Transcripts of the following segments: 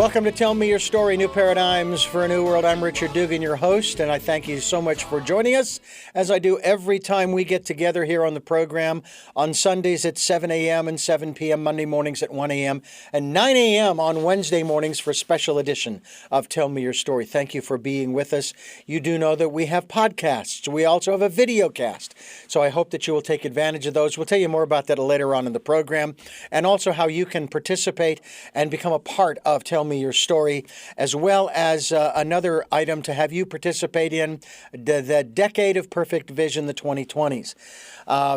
Welcome to Tell Me Your Story, New Paradigms for a New World. I'm Richard Dugan, your host, and I thank you so much for joining us, as I do every time we get together here on the program on Sundays at 7 a.m. and 7 p.m., Monday mornings at 1 a.m., and 9 a.m. on Wednesday mornings for a special edition of Tell Me Your Story. Thank you for being with us. You do know that we have podcasts. We also have a video cast, so I hope that you will take advantage of those. We'll tell you more about that later on in the program, and also how you can participate and become a part of Tell Me Your Story, as well as another item to have you participate in, the Decade of Perfect Vision, the 2020s.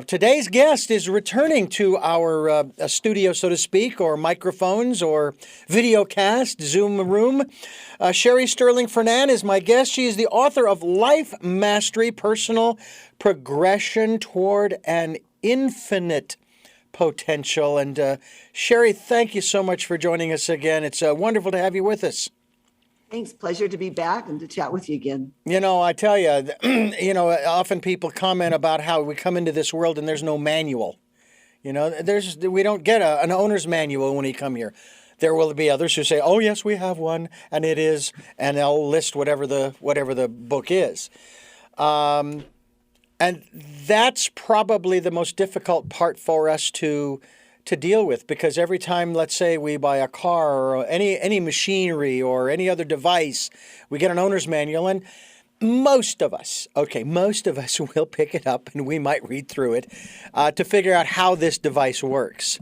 Today's guest is returning to our studio, so to speak, or microphones, or video cast, Zoom room. Sherry Stirling Fernandez is my guest. She is the author of Life Mastery, Personal Progression Toward an Infinite Potential. And Sherry, thank you so much for joining us again. It's wonderful to have you with us. Thanks. Pleasure to be back and to chat with you again. You know, I tell you, often people comment about how we come into this world and there's no manual. You know, we don't get an owner's manual when we come here. There will be others who say, "Oh, yes, we have one, and it is," and they'll list whatever the book is. And that's probably the most difficult part for us to deal with, because every time, let's say, we buy a car or any machinery or any other device, we get an owner's manual, and most of us will pick it up and we might read through it to figure out how this device works.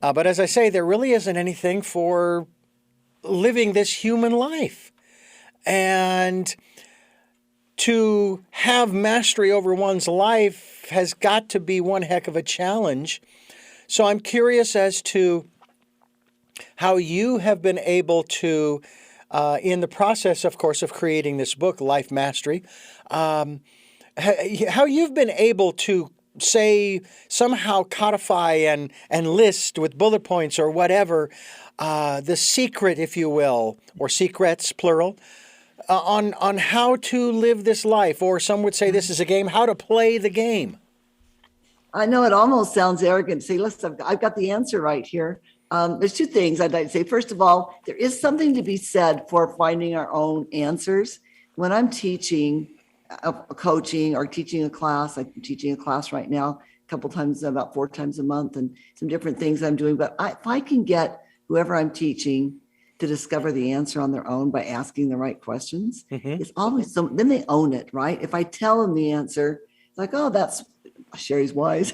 But as I say, there really isn't anything for living this human life. And to have mastery over one's life has got to be one heck of a challenge. So I'm curious as to how you have been able to, in the process, of course, of creating this book, Life Mastery, how you've been able to, say, somehow codify and list with bullet points or whatever, the secret, if you will, or secrets, plural, on how to live this life, or some would say this is a game, how to play the game. I know it almost sounds arrogant to say, listen, I've got the answer right here. There's two things I'd like to say. First of all, there is something to be said for finding our own answers. When I'm teaching, coaching, or teaching a class, I'm teaching a class right now, a couple times, about 4 times a month, and some different things I'm doing. But if I can get whoever I'm teaching to discover the answer on their own by asking the right questions, it's always so, then they own it, right? If I tell them the answer, it's like, oh, that's Sherry's wise.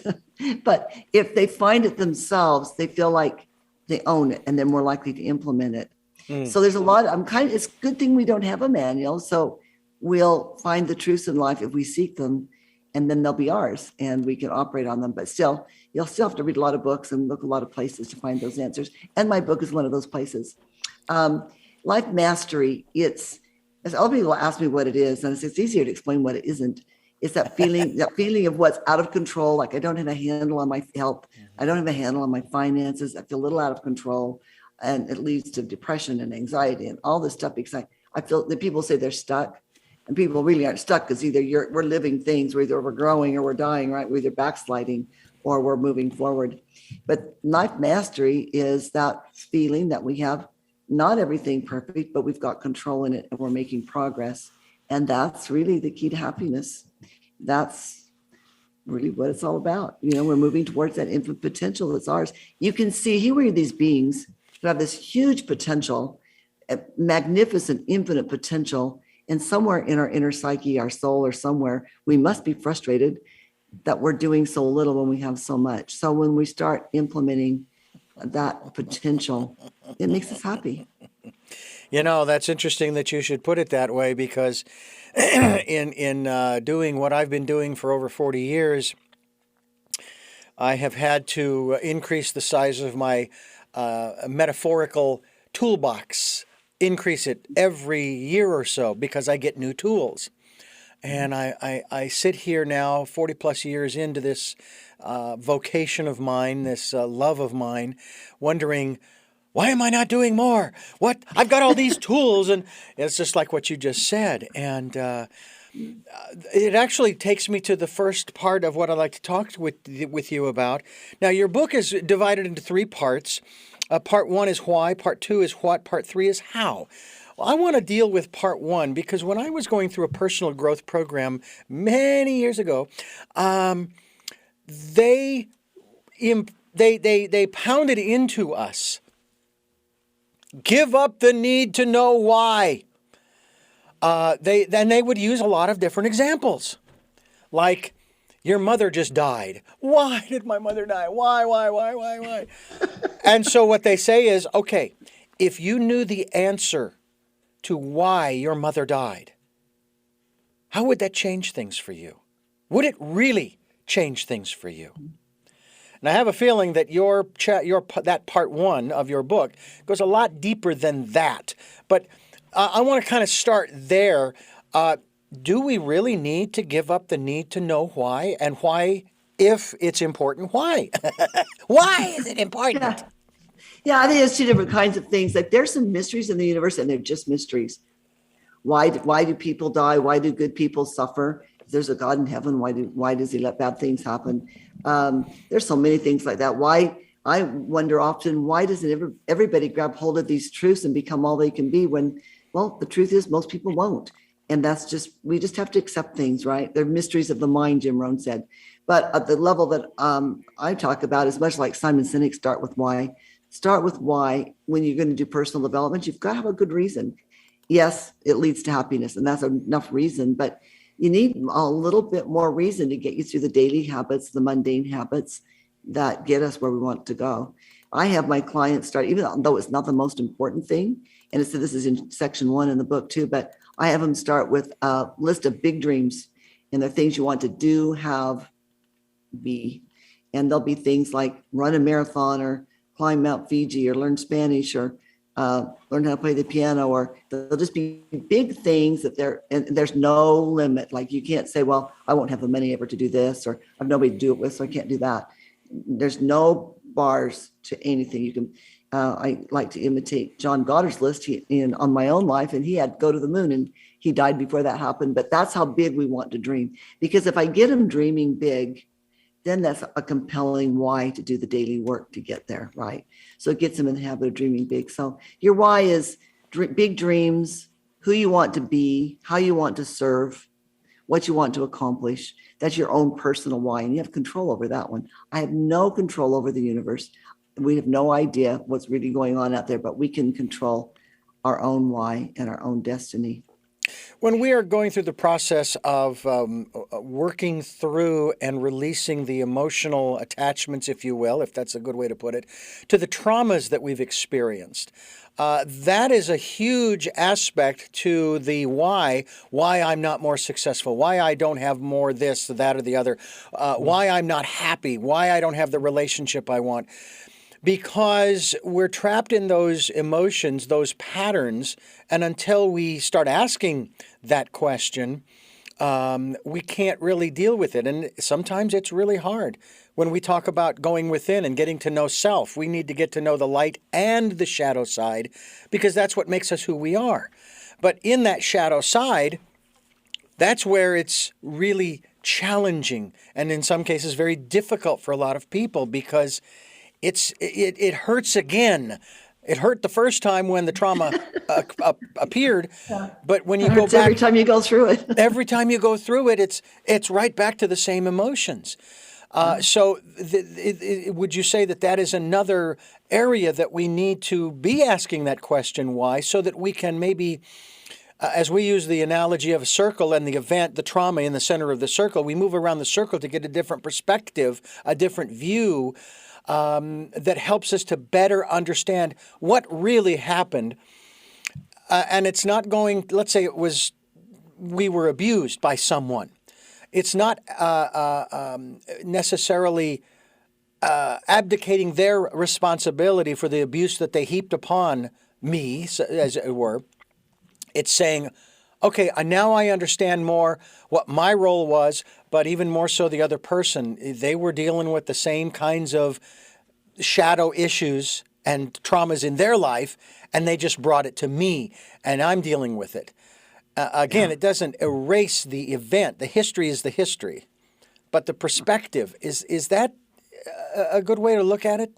But if they find it themselves, they feel like they own it and they're more likely to implement it. So there's a lot, it's a good thing we don't have a manual. So we'll find the truths in life if we seek them, and then they'll be ours and we can operate on them. But still, you'll still have to read a lot of books and look a lot of places to find those answers. And my book is one of those places. Life Mastery, as other people ask me what it is, and it's easier to explain what it isn't. It's that feeling, of what's out of control. Like I don't have a handle on my health. I don't have a handle on my finances. I feel a little out of control, and it leads to depression and anxiety and all this stuff. Because I feel that people say they're stuck, and people really aren't stuck, because either we're living things, either we're growing or we're dying, right? We're either backsliding or we're moving forward. But Life Mastery is that feeling that we have not everything perfect, but we've got control in it and we're making progress. And that's really the key to happiness. That's really what it's all about. You know, we're moving towards that infinite potential that's ours. You can see here we are, these beings who have this huge potential, magnificent, infinite potential. And somewhere in our inner psyche, our soul, or somewhere, we must be frustrated that we're doing so little when we have so much. So when we start implementing that potential, it makes us happy. You know, that's interesting that you should put it that way, because in doing what I've been doing for over 40 years, I have had to increase the size of my metaphorical toolbox, increase it every year or so, because I get new tools. And I sit here now, 40 plus years into this vocation of mine, this love of mine, wondering, why am I not doing more? What? I've got all these tools, and it's just like what you just said. And it actually takes me to the first part of what I'd like to talk with you about. Now, your book is divided into 3 parts. Part one is why, part two is what, part three is how. Well, I want to deal with part one because when I was going through a personal growth program many years ago, they pounded into us, give up the need to know why. They would use a lot of different examples, like your mother just died. Why did my mother die? Why? And so what they say is, okay, if you knew the answer to why your mother died, how would that change things for you? Would it really change things for you? And I have a feeling that that part one of your book goes a lot deeper than that. But I want to kind of start there. Do we really need to give up the need to know why? And why, if it's important, why? Why is it important? Yeah. Yeah, I think there's two different kinds of things. Like there's some mysteries in the universe, and they're just mysteries. Why do people die? Why do good people suffer? If there's a God in heaven, why does he let bad things happen? There's so many things like that. Why I wonder often, why doesn't everybody grab hold of these truths and become all they can be when, well, the truth is most people won't. And we just have to accept things, right? They're mysteries of the mind, Jim Rohn said. But at the level that I talk about is much like Simon Sinek, start with why. Start with why. When you're going to do personal development, you've got to have a good reason. Yes, it leads to happiness, and that's enough reason, but you need a little bit more reason to get you through the daily habits, the mundane habits that get us where we want to go. I have my clients start, even though it's not the most important thing, and this is in section 1 in the book too, but I have them start with a list of big dreams, and they're things you want to do, have, be. And there'll be things like run a marathon or climb Mount Fiji or learn Spanish or learn how to play the piano, or they'll just be big things that and there's no limit. Like you can't say, well, I won't have the money ever to do this, or I have nobody to do it with, so I can't do that. There's no bars to anything. You can, I like to imitate John Goddard's list on my own life, and he had go to the moon, and he died before that happened. But that's how big we want to dream. Because if I get him dreaming big, then that's a compelling why to do the daily work to get there, right? So it gets them in the habit of dreaming big. So your why is big dreams, who you want to be, how you want to serve, what you want to accomplish. That's your own personal why, and you have control over that one. I have no control over the universe. We have no idea what's really going on out there, but we can control our own why and our own destiny. When we are going through the process of working through and releasing the emotional attachments, if you will, if that's a good way to put it, to the traumas that we've experienced, that is a huge aspect to the why I'm not more successful, why I don't have more this, that, or the other, why I'm not happy, why I don't have the relationship I want. Because we're trapped in those emotions, those patterns, and until we start asking that question, we can't really deal with it. And sometimes it's really hard. When we talk about going within and getting to know self, we need to get to know the light and the shadow side, because that's what makes us who we are. But in that shadow side, that's where it's really challenging, and in some cases very difficult for a lot of people, because it hurts again. It hurt the first time when the trauma appeared, but when you go back, every time you go through it, every time you go through it, it's right back to the same emotions. So would you say that is another area that we need to be asking that question why, so that we can maybe, as we use the analogy of a circle and the event, the trauma in the center of the circle, we move around the circle to get a different perspective, a different view, that helps us to better understand what really happened. And it's not going, let's say we were abused by someone. It's not necessarily abdicating their responsibility for the abuse that they heaped upon me, as it were. It's saying, okay, now I understand more what my role was, but even more so the other person. They were dealing with the same kinds of shadow issues and traumas in their life, and they just brought it to me, and I'm dealing with it. Again, It doesn't erase the event. The history is the history. But the perspective, is that a good way to look at it?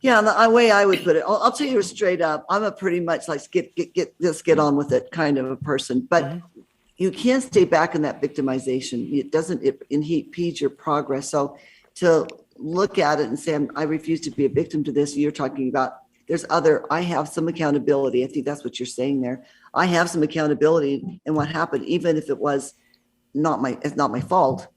Yeah, the way I would put it, I'll tell you straight up. I'm a pretty much like just get on with it kind of a person. But you can't stay back in that victimization. It doesn't, it impedes your progress. So to look at it and say, I refuse to be a victim to this, you're talking about I have some accountability. I think that's what you're saying there. I have some accountability in what happened, even if it's not my fault,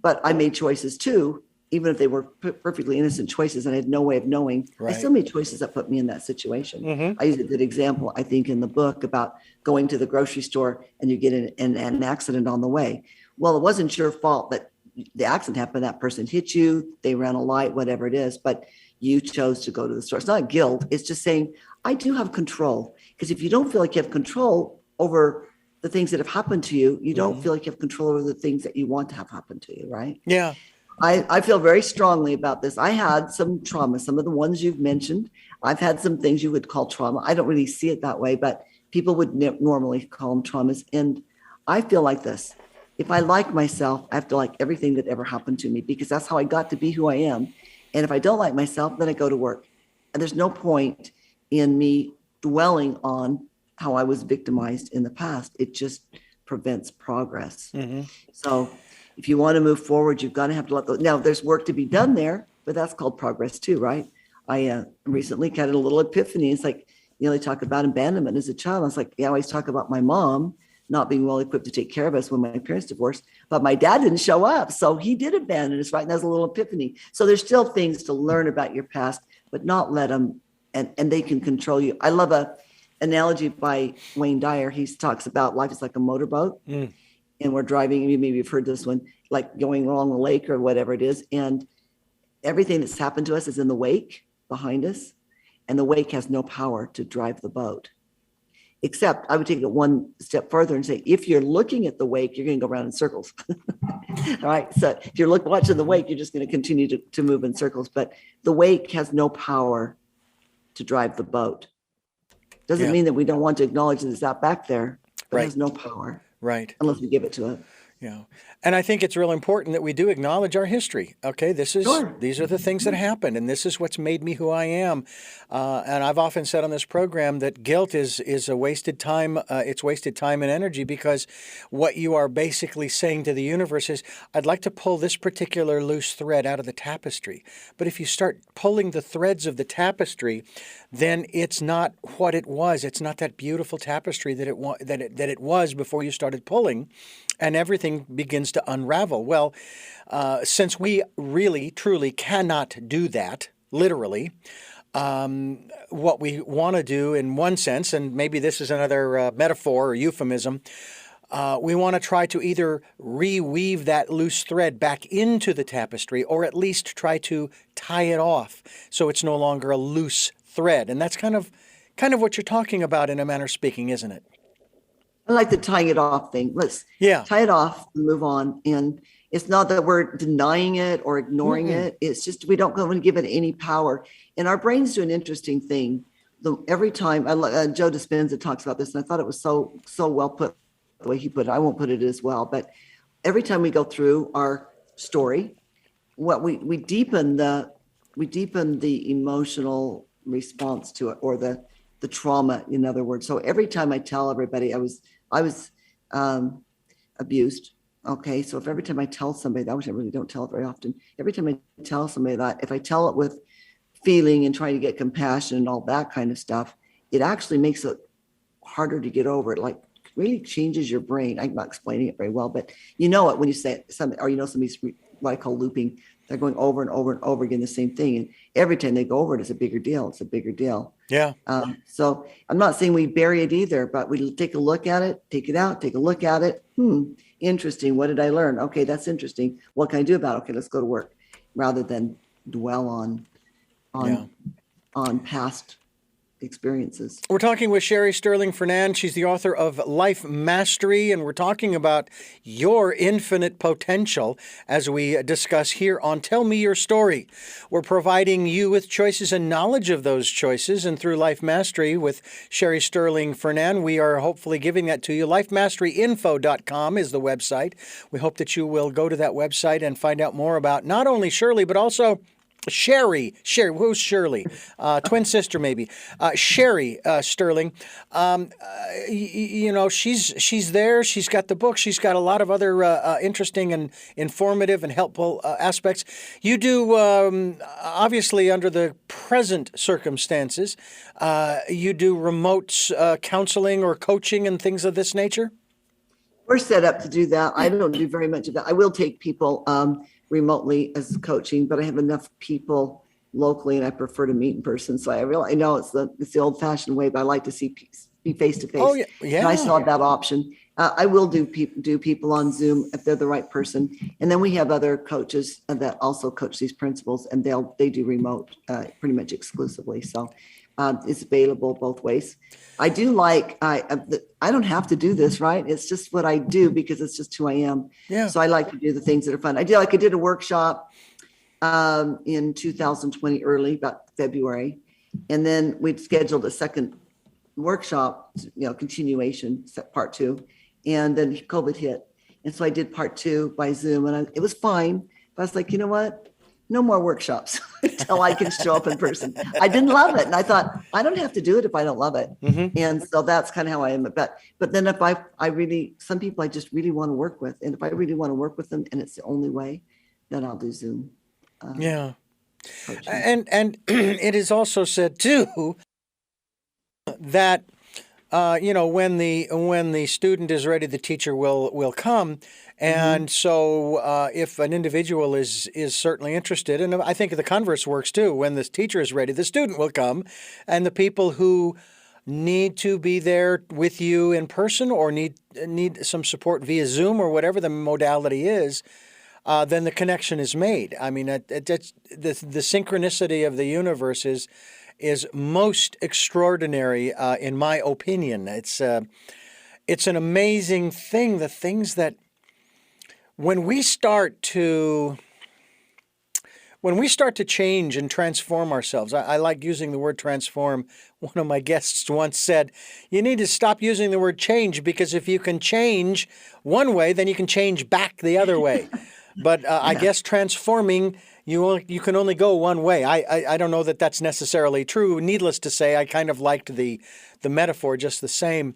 but I made choices too, even if they were perfectly innocent choices and I had no way of knowing. Right. I still made choices that put me in that situation. I use a good example, I think, in the book about going to the grocery store and you get in an accident on the way. Well, it wasn't your fault that the accident happened. That person hit you, they ran a light, whatever it is, but you chose to go to the store. It's not guilt. It's just saying, I do have control. Because if you don't feel like you have control over the things that have happened to you, you don't feel like you have control over the things that you want to have happen to you, right? Yeah. I feel very strongly about this. I had some trauma, some of the ones you've mentioned. I've had some things you would call trauma. I don't really see it that way, but people would normally call them traumas. And I feel like this. If I like myself, I have to like everything that ever happened to me because that's how I got to be who I am. And if I don't like myself, then I go to work. And there's no point in me dwelling on how I was victimized in the past. It just prevents progress. So if you want to move forward, you've got to have to let go. Now, there's work to be done there, but that's called progress too, right? I recently had a little epiphany. It's like, they talk about abandonment as a child. I was like, I always talk about my mom not being well equipped to take care of us when my parents divorced, but my dad didn't show up. So he did abandon us, right? And that's a little epiphany. So there's still things to learn about your past, but not let them, and they can control you. I love a analogy by Wayne Dyer. He talks about life is like a motorboat and we're driving, maybe you've heard this one, like going along the lake or whatever it is. And everything that's happened to us is in the wake behind us. And the wake has no power to drive the boat. Except I would take it one step further and say, if you're looking at the wake, you're going to go around in circles. All right. So if you're watching the wake, you're just going to continue to move in circles. But the wake has no power to drive the boat. Doesn't mean that we don't want to acknowledge that it's out back there, but it has no power. Right. Unless we give it to it. Yeah. And I think it's real important that we do acknowledge our history. Okay, these are the things that happened, and this is what's made me who I am. And I've often said on this program that guilt is a wasted time. It's wasted time and energy because what you are basically saying to the universe is, I'd like to pull this particular loose thread out of the tapestry. But if you start pulling the threads of the tapestry, then it's not what it was. It's not that beautiful tapestry that it was before you started pulling. And everything begins to unravel. Well, since we really, truly cannot do that, literally, what we want to do in one sense, and maybe this is another metaphor or euphemism, we want to try to either reweave that loose thread back into the tapestry or at least try to tie it off so it's no longer a loose thread. And that's kind of what you're talking about in a manner of speaking, isn't it? I like the tying it off thing. Let's tie it off and move on. And it's not that we're denying it or ignoring it. It's just we don't want to give it any power. And our brains do an interesting thing. Every time, Joe Dispenza talks about this, and I thought it was so well put the way he put it. I won't put it as well, but every time we go through our story, what we deepen the emotional response to it, or the trauma, in other words. So every time I tell everybody I was abused. Okay. So if every time I tell somebody that, which I really don't tell it very often, every time I tell somebody that, if I tell it with feeling and trying to get compassion and all that kind of stuff, it actually makes it harder to get over. It like really changes your brain. I'm not explaining it very well, but you know it when you say something, or somebody's what I call looping. They're going over and over and over again the same thing. And every time they go over it, it's a bigger deal. It's a bigger deal. Yeah. So I'm not saying we bury it either, but we take a look at it, take it out, take a look at it. Interesting. What did I learn? Okay, that's interesting. What can I do about it? Okay, let's go to work, rather than dwell on past experiences. We're talking with Sherry Stirling Fernandez. She's the author of Life Mastery, and we're talking about your infinite potential as we discuss here on Tell Me Your Story. We're providing you with choices and knowledge of those choices, and through Life Mastery with Sherry Stirling Fernandez, we are hopefully giving that to you. LifeMasteryInfo.com is the website. We hope that you will go to that website and find out more about not only Shirley, but also Sherry, who's Shirley? Twin sister, maybe. Sherry Stirling. She's there. She's got the book. She's got a lot of other interesting and informative and helpful aspects. You do, obviously, under the present circumstances, you do remote counseling or coaching and things of this nature? We're set up to do that. I don't do very much of that. I will take people remotely as coaching, but I have enough people locally and I prefer to meet in person. So I know it's the old fashioned way, but I like to be face to face. Oh, yeah. And I still have that option. I will do people on Zoom if they're the right person. And then we have other coaches that also coach these principles, and they do remote pretty much exclusively. So it's available both ways. I do I don't have to do this, right? It's just what I do because it's just who I am. Yeah. So I like to do the things that are fun. I did a workshop in 2020, early, about February. And then we'd scheduled a second workshop, continuation, part 2. And then COVID hit. And so I did part 2 by Zoom, and it was fine. But I was like, you know what? No more workshops until I can show up in person. I didn't love it. And I thought, I don't have to do it if I don't love it. Mm-hmm. And so that's kind of how I am. But then if some people I just really want to work with. And if I really want to work with them and it's the only way, then I'll do Zoom. Yeah. Coaching. And it is also said too that when the student is ready, the teacher will come. And so if an individual is certainly interested, and I think the converse works too, when the teacher is ready, the student will come, and the people who need to be there with you in person or need some support via Zoom or whatever the modality is, then the connection is made. I mean, the synchronicity of the universe is most extraordinary, in my opinion. It's an amazing thing. The things that when we start to change and transform ourselves, I like using the word transform. One of my guests once said, you need to stop using the word change, because if you can change one way, then you can change back the other way. But I guess transforming, you can only go one way. I don't know that that's necessarily true. Needless to say, I kind of liked the metaphor just the same.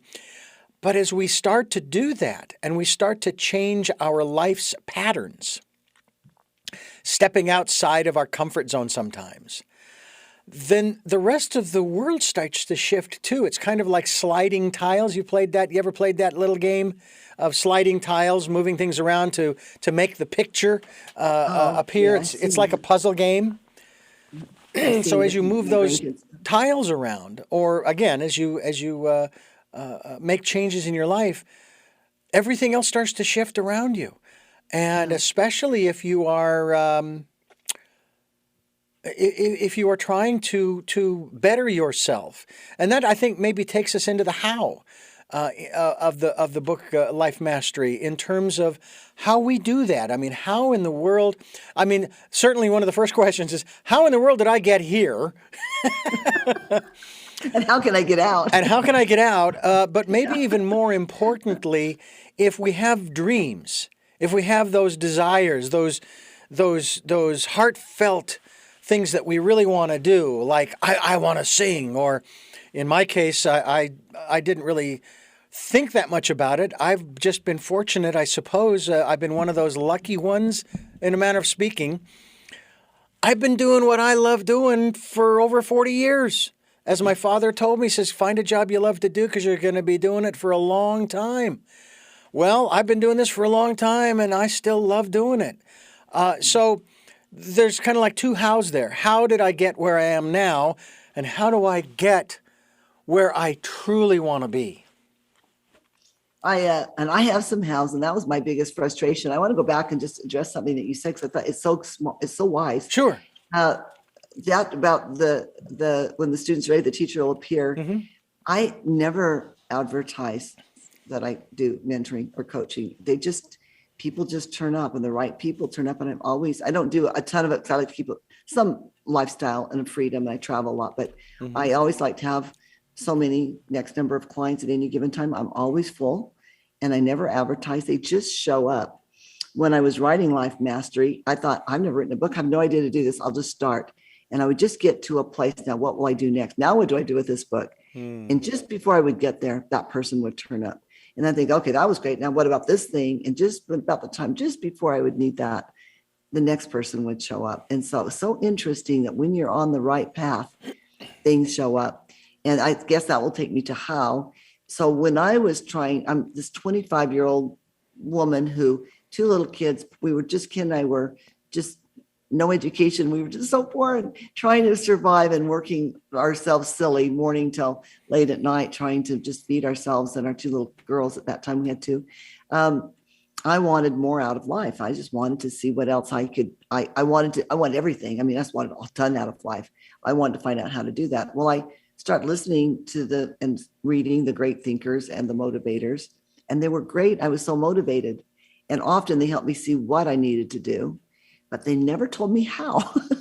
But as we start to do that and we start to change our life's patterns, stepping outside of our comfort zone sometimes, then the rest of the world starts to shift too. It's kind of like sliding tiles. You ever played that little game of sliding tiles, moving things around to make the picture appear? Yeah, it's like a puzzle game. So as you move those tiles around, or again, as you make changes in your life, everything else starts to shift around you. And especially if you are trying to better yourself, and that I think maybe takes us into the how of the book Life Mastery, in terms of how we do that. I mean, how in the world? I mean, certainly one of the first questions is, how in the world did I get here? And how can I get out? And how can I get out? But maybe even more importantly, if we have dreams, if we have those desires, those heartfelt things that we really want to do, like I want to sing, or in my case, I didn't really think that much about it. I've just been fortunate, I suppose. I've been one of those lucky ones, in a manner of speaking. I've been doing what I love doing for over 40 years. As my father told me, he says, find a job you love to do because you're going to be doing it for a long time. Well, I've been doing this for a long time, and I still love doing it. So there's kind of like two hows there. How did I get where I am now, and how do I get where I truly want to be? I have some hows, and that was my biggest frustration. I want to go back and just address something that you said, because I thought it's so small, it's so wise. Sure. That about the when the student's ready, the teacher will appear. Mm-hmm. I never advertise that I do mentoring or coaching. People just turn up, and the right people turn up. And I don't do a ton of it, because I like to keep some lifestyle and freedom. And I travel a lot, but I always like to have so many next number of clients at any given time. I'm always full, and I never advertise. They just show up. when I was writing Life Mastery, I thought, I've never written a book. I have no idea to do this. I'll just start. And I would just get to a place. Now, what will I do next? Now, what do I do with this book? And just before I would get there, that person would turn up. And I think, okay, that was great. Now, what about this thing? And just about the time, just before I would need that, the next person would show up. And so it was so interesting that when you're on the right path, things show up. And I guess that will take me to how. So when I was trying, I'm this 25-year-old woman who, 2 little kids, Ken and I were just no education. We were just so poor and trying to survive and working ourselves silly morning till late at night, trying to just feed ourselves and our 2 little girls at that time. We had 2. I wanted more out of life. I just wanted to see what else I could. I wanted everything. I mean, I just wanted a ton out of life. I wanted to find out how to do that. Well, I started listening to and reading the great thinkers and the motivators, and they were great. I was so motivated, and often they helped me see what I needed to do, but they never told me how.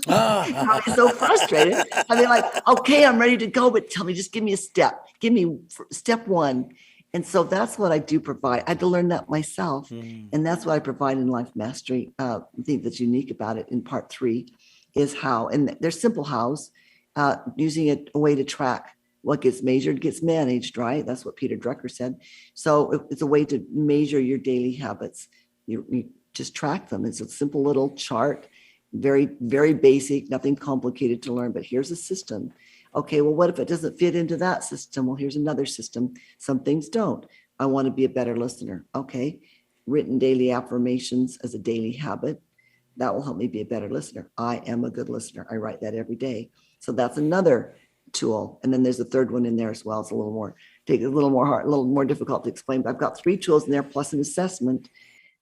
I was so frustrated. I mean, like, okay, I'm ready to go, but tell me, just give me a step. Give me step 1. And so that's what I do provide. I had to learn that myself. And that's what I provide in Life Mastery. I think that's unique about it in part 3 is how. And there's simple hows, using a way to track what gets measured, gets managed, right? That's what Peter Drucker said. So it's a way to measure your daily habits. You just track them. It's a simple little chart, very, very basic, nothing complicated to learn, but here's a system. Okay, well, what if it doesn't fit into that system? Well, here's another system. Some things don't. I want to be a better listener. Okay, written daily affirmations as a daily habit. That will help me be a better listener. I am a good listener. I write that every day. So that's another tool. And then there's a third one in there as well. It's a little more difficult to explain. But I've got 3 tools in there plus an assessment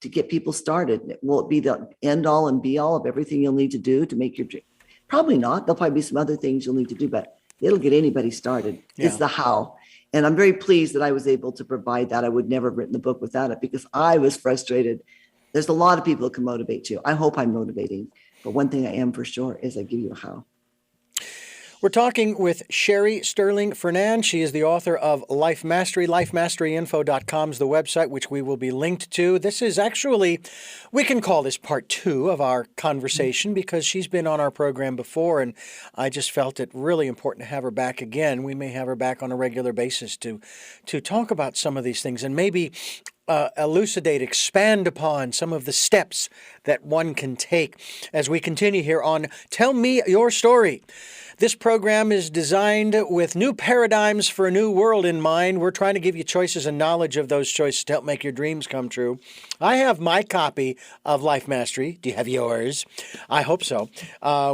to get people started. Will it be the end all and be all of everything you'll need to do to make your dream? Probably not. There'll probably be some other things you'll need to do, but it'll get anybody started. Yeah. It's the how. And I'm very pleased that I was able to provide that. I would never have written the book without it because I was frustrated. There's a lot of people who can motivate you. I hope I'm motivating. But one thing I am for sure is I give you a how. We're talking with Sherry Stirling Fernandez. She is the author of Life Mastery. LifeMasteryInfo.com is the website, which we will be linked to. This is actually, we can call this part 2 of our conversation because she's been on our program before, and I just felt it really important to have her back again. We may have her back on a regular basis to talk about some of these things and maybe elucidate, expand upon some of the steps that one can take as we continue here on Tell Me Your Story. This program is designed with new paradigms for a new world in mind. We're trying to give you choices and knowledge of those choices to help make your dreams come true. I have my copy of Life Mastery. Do you have yours? I hope so.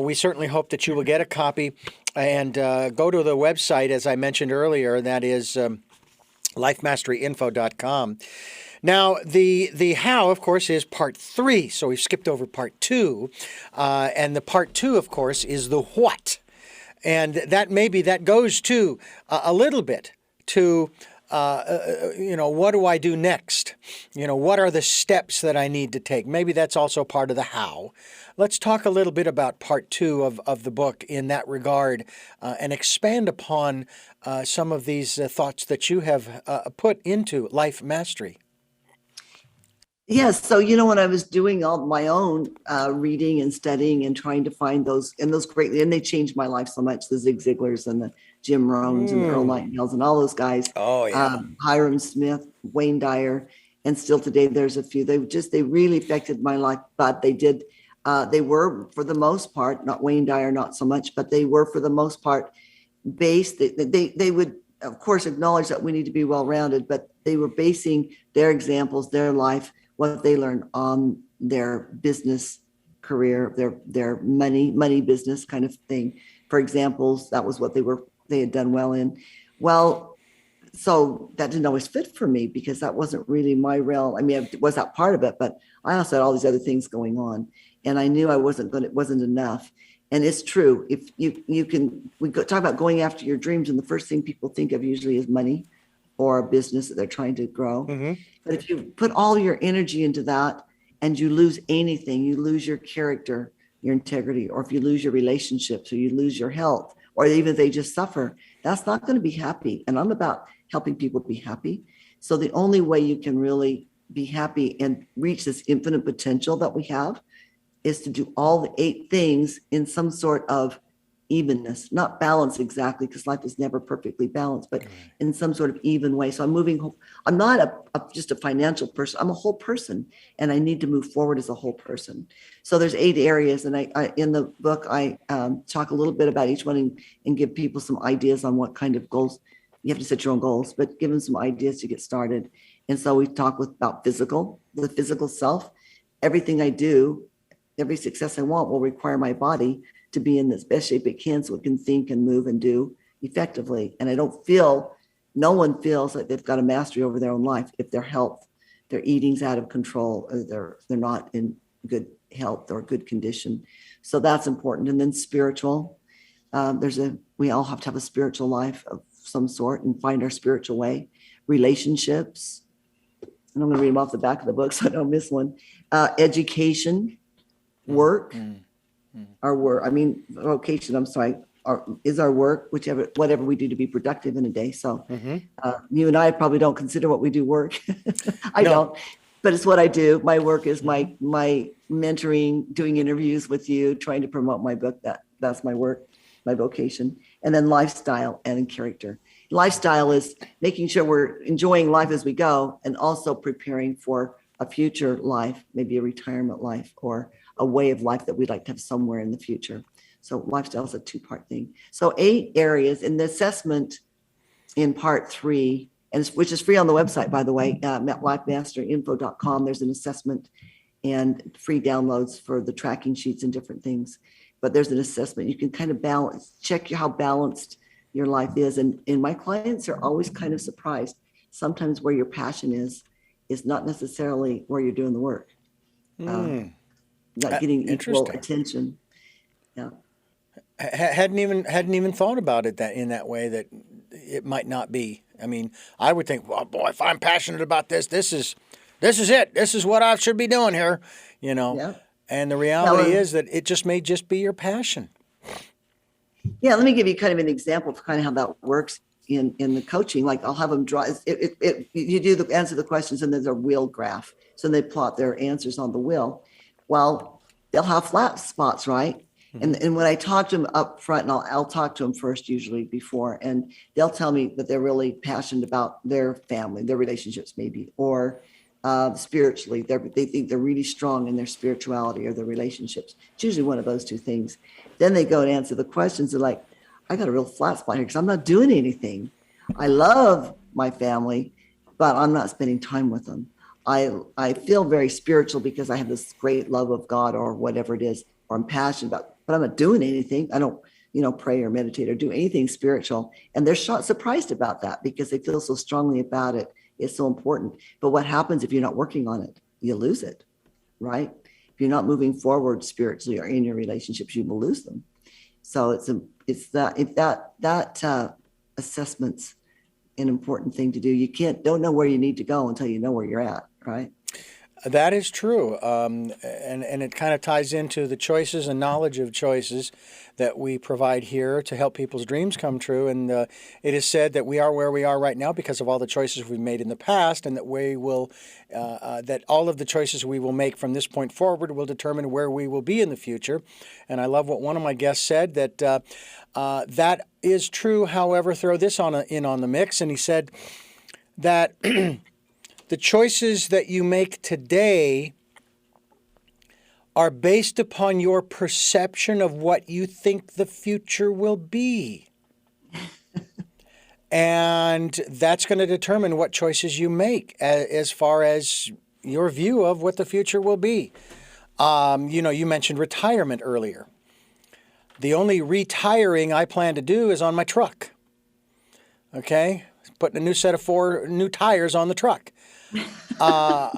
We certainly hope that you will get a copy and go to the website, as I mentioned earlier, that is LifeMasteryInfo.com. Now, the how, of course, is part 3. So we've skipped over part 2. And the part 2, of course, is the what. And that goes to a little bit to, what do I do next? What are the steps that I need to take? Maybe that's also part of the how. Let's talk a little bit about part 2 of the book in that regard and expand upon some of these thoughts that you have put into Life Mastery. Yes. So, when I was doing all my own reading and studying and trying to find those greatly, and they changed my life so much, the Zig Ziglars and the Jim Rohns and the Earl Nightingales and all those guys. Oh, yeah. Hiram Smith, Wayne Dyer, and still today there's a few. They really affected my life, but they were for the most part, not Wayne Dyer, not so much, but they were for the most part based. They would, of course, acknowledge that we need to be well-rounded, but they were basing their examples, their life, what they learned on their business career, their money business kind of thing. For examples, that was what they had done well in. Well, so that didn't always fit for me because that wasn't really my realm. I mean, it was that part of it, but I also had all these other things going on, and I knew it wasn't enough. And it's true. If we talk about going after your dreams, and the first thing people think of usually is money or a business that they're trying to grow. Mm-hmm. But if you put all your energy into that and you lose anything, you lose your character, your integrity, or if you lose your relationships or you lose your health, or even if they just suffer, that's not going to be happy. And I'm about helping people be happy. So the only way you can really be happy and reach this infinite potential that we have is to do all the 8 things in some sort of evenness, not balance exactly, because life is never perfectly balanced, but in some sort of even way. So I'm not just a financial person. I'm a whole person, and I need to move forward as a whole person. So there's 8 areas. And I in the book, I talk a little bit about each one and give people some ideas on what kind of goals. You have to set your own goals, but give them some ideas to get started. And so we talk about the physical self. Everything I do, every success I want will require my body to be in the best shape it can so it can think and move and do effectively. And no one feels like they've got a mastery over their own life if their health, their eating's out of control, or they're not in good health or good condition. So that's important. And then spiritual, we all have to have a spiritual life of some sort and find our spiritual way. Relationships, and I'm going to read them off the back of the book so I don't miss one. Education, work, vocation, is our work, whatever we do to be productive in a day. So you and I probably don't consider what we do work. I don't, but it's what I do. My work is my mentoring, doing interviews with you, trying to promote my book. That's my work, my vocation. And then lifestyle and character. Lifestyle is making sure we're enjoying life as we go and also preparing for a future life, maybe a retirement life or a way of life that we'd like to have somewhere in the future. So lifestyle is a 2-part thing. So 8 areas in the assessment in part 3, which is free on the website, by the way, lifemasterinfo.com. There's an assessment and free downloads for the tracking sheets and different things. But there's an assessment. You can kind of check how balanced your life is. And my clients are always kind of surprised. Sometimes where your passion is not necessarily where you're doing the work. Not getting equal attention. Yeah. Hadn't even thought about it in that way, that it might not be. I mean, I would think, well, boy, if I'm passionate about this is it. This is what I should be doing here, Yeah. And the reality is that it may just be your passion. Yeah, let me give you kind of an example of kind of how that works in the coaching. Like I'll have them draw. You do answer the questions, and there's a wheel graph. So they plot their answers on the wheel. Well, they'll have flat spots, right? And when I talk to them up front, and I'll talk to them first, usually before, and they'll tell me that they're really passionate about their family, their relationships, maybe, or spiritually. They think they're really strong in their spirituality or their relationships. It's usually one of those 2 things. Then they go and answer the questions. They're like, I got a real flat spot here because I'm not doing anything. I love my family, but I'm not spending time with them. I feel very spiritual because I have this great love of God or whatever it is, or I'm passionate about, but I'm not doing anything. I don't, pray or meditate or do anything spiritual. And they're surprised about that because they feel so strongly about it. It's so important. But what happens if you're not working on it? You lose it, right? If you're not moving forward spiritually or in your relationships, you will lose them. So that assessment's an important thing to do. You don't know where you need to go until you know where you're at, right? That is true. And it kind of ties into the choices and knowledge of choices that we provide here to help people's dreams come true. And it is said that we are where we are right now because of all the choices we've made in the past, and that that all of the choices we will make from this point forward will determine where we will be in the future. And I love what one of my guests said, that that is true. However, throw this in on the mix. And he said that the choices that you make today are based upon your perception of what you think the future will be. And that's going to determine what choices you make as far as your view of what the future will be. You mentioned retirement earlier. The only retiring I plan to do is on my truck. Okay? Putting a new set of 4 new tires on the truck. I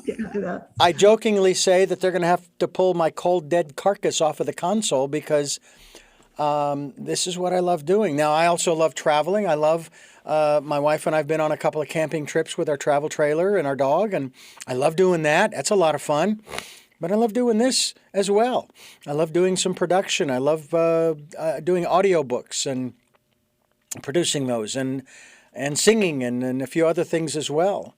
jokingly say that they're going to have to pull my cold, dead carcass off of the console because this is what I love doing. Now, I also love traveling. I love my wife and I have been on a couple of camping trips with our travel trailer and our dog, and I love doing that. That's a lot of fun. But I love doing this as well. I love doing some production. I love doing audiobooks and producing those and singing and a few other things as well.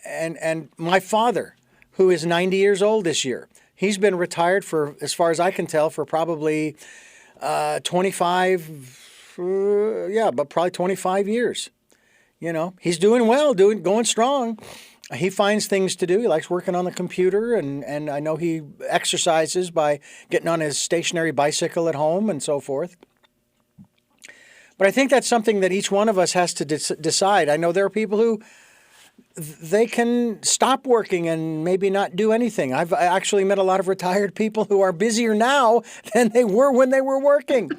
and my father, who is 90 years old this year, he's been retired for, as far as I can tell, for probably 25, but probably 25 years. You know, he's doing well, going strong. He finds things to do. He likes working on the computer, and I know he exercises by getting on his stationary bicycle at home and so forth. But I think that's something that each one of us has to decide. I know there are people who they can stop working and maybe not do anything. I actually met a lot of retired people who are busier now than they were when they were working,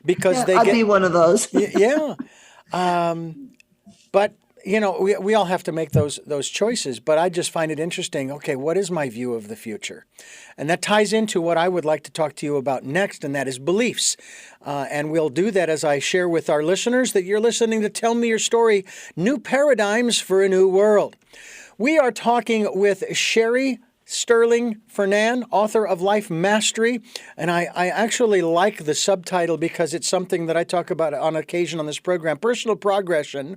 because I'd be one of those. Yeah. But you know, we all have to make those choices. But I just find it interesting. Okay, what is my view of the future? And that ties into what I would like to talk to you about next, and that is beliefs. And we'll do that as I share with our listeners that you're listening to Tell Me Your Story, New Paradigms for a New World. We are talking with Sherry Stirling Fernandez, author of Life Mastery. And I actually like the subtitle because it's something that I talk about on occasion on this program: personal progression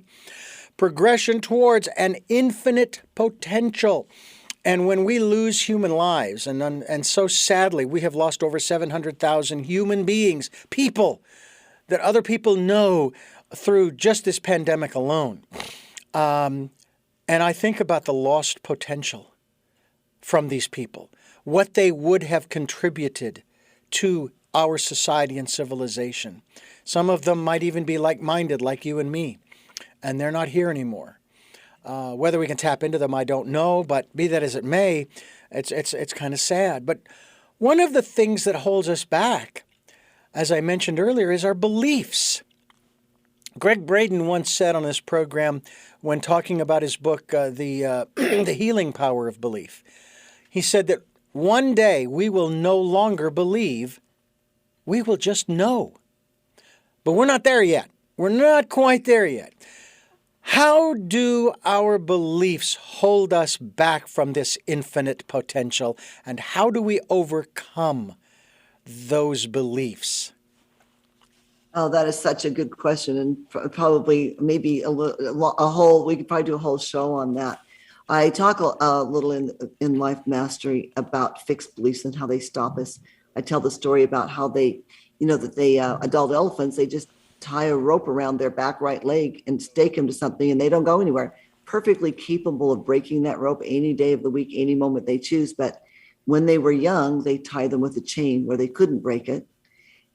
towards an infinite potential. And when we lose human lives, and so sadly, we have lost over 700,000 human beings, people that other people know through just this pandemic alone. And I think about the lost potential from these people, what they would have contributed to our society and civilization. Some of them might even be like-minded, like you and me, and they're not here anymore. Whether we can tap into them, I don't know, but be that as it may, it's kind of sad. But one of the things that holds us back, as I mentioned earlier, is our beliefs. Greg Braden once said on this program, when talking about his book, The Healing Power of Belief, he said that one day we will no longer believe, we will just know. But we're not there yet. We're not quite there yet. How do our beliefs hold us back from this infinite potential, and how do we overcome those beliefs? Oh, that is such a good question, and probably maybe we could probably do a whole show on that. I talk a little in Life Mastery about fixed beliefs and how they stop us. I tell the story about how adult elephants, they just tie a rope around their back right leg and stake them to something, and they don't go anywhere. Perfectly capable of breaking that rope any day of the week, any moment they choose. But when they were young, they tie them with a chain where they couldn't break it.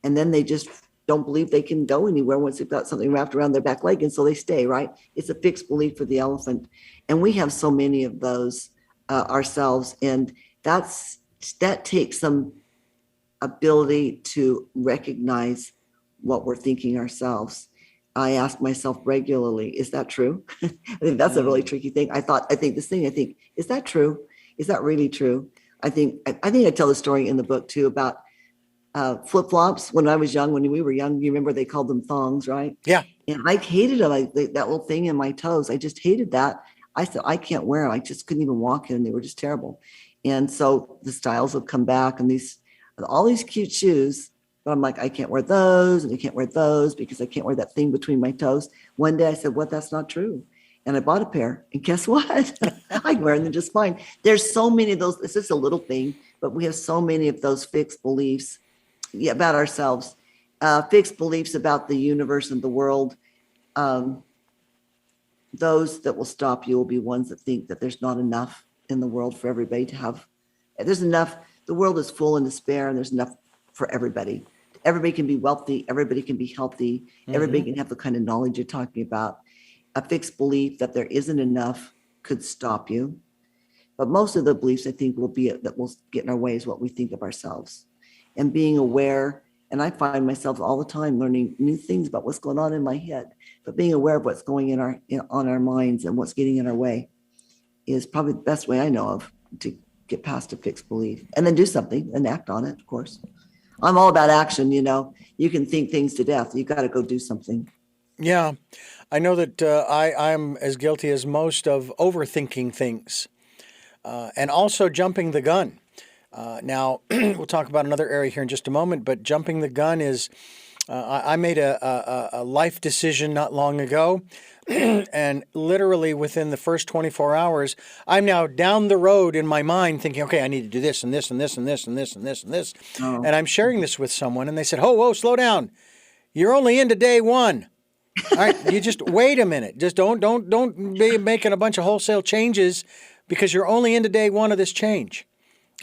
And then they just don't believe they can go anywhere once they've got something wrapped around their back leg. And so they stay, right? It's a fixed belief for the elephant. And we have so many of those ourselves. And that takes some ability to recognize what we're thinking ourselves. I ask myself regularly, is that true? I think that's a really tricky thing. I think, is that true? Is that really true? I think I tell the story in the book too about flip-flops. When I was young, when we were young, you remember they called them thongs, right? Yeah. And I hated them. That little thing in my toes. I just hated that. I said, I can't wear them. I just couldn't even walk in them. They were just terrible. And so the styles have come back, and all these cute shoes. But I'm like, I can't wear those, and I can't wear those because I can't wear that thing between my toes. One day I said, what? That's not true. And I bought a pair, and guess what? I wear them just fine. There's so many of those. It's just a little thing, but we have so many of those fixed beliefs about ourselves, fixed beliefs about the universe and the world. Those that will stop you will be ones that think that there's not enough in the world for everybody to have. There's enough. The world is full in despair, and there's enough for everybody. Everybody can be wealthy. Everybody can be healthy. Everybody can have the kind of knowledge you're talking about. A fixed belief that there isn't enough could stop you. But most of the beliefs, I think, that will get in our way is what we think of ourselves. And being aware, and I find myself all the time learning new things about what's going on in my head, but being aware of what's going on our minds and what's getting in our way is probably the best way I know of to get past a fixed belief, and then do something and act on it, of course. I'm all about action. You can think things to death. You got to go do something. Yeah, I know that I'm as guilty as most of overthinking things, and also jumping the gun. Now, we'll talk about another area here in just a moment, but jumping the gun is, I made a life decision not long ago And literally within the first 24 hours, I'm now down the road in my mind thinking, okay, I need to do this and this and this and this and this and this and this. Oh. And I'm sharing this with someone and they said, whoa, slow down. You're only into day one. All right, you just wait a minute. Just don't be making a bunch of wholesale changes because you're only into day one of this change.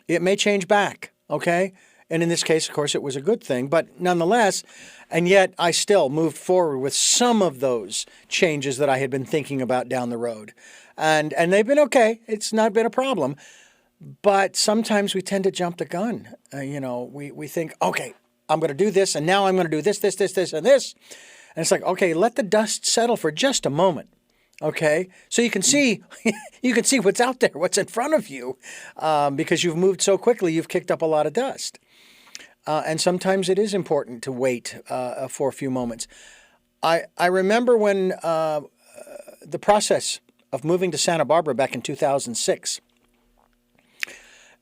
It may change back, okay? And in this case, of course, it was a good thing, but nonetheless, and yet I still moved forward with some of those changes that I had been thinking about down the road. And they've been okay. It's not been a problem. But sometimes we tend to jump the gun. We think, okay, I'm going to do this, and now I'm going to do this, and this. And it's like, okay, let the dust settle for just a moment. Okay, so you can see what's out there, what's in front of you, because you've moved so quickly, you've kicked up a lot of dust. And sometimes it is important to wait for a few moments. I remember when the process of moving to Santa Barbara back in 2006,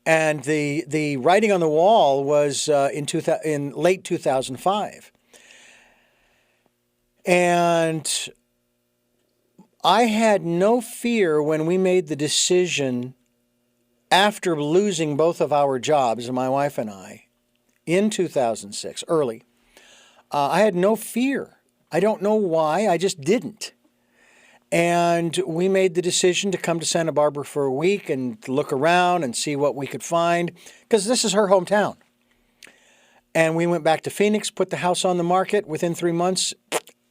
and the writing on the wall was in late 2005, and I had no fear when we made the decision after losing both of our jobs, my wife and I, in 2006, early. I had no fear. I don't know why. I just didn't. And we made the decision to come to Santa Barbara for a week and look around and see what we could find, because this is her hometown. And we went back to Phoenix, put the house on the market. Within 3 months,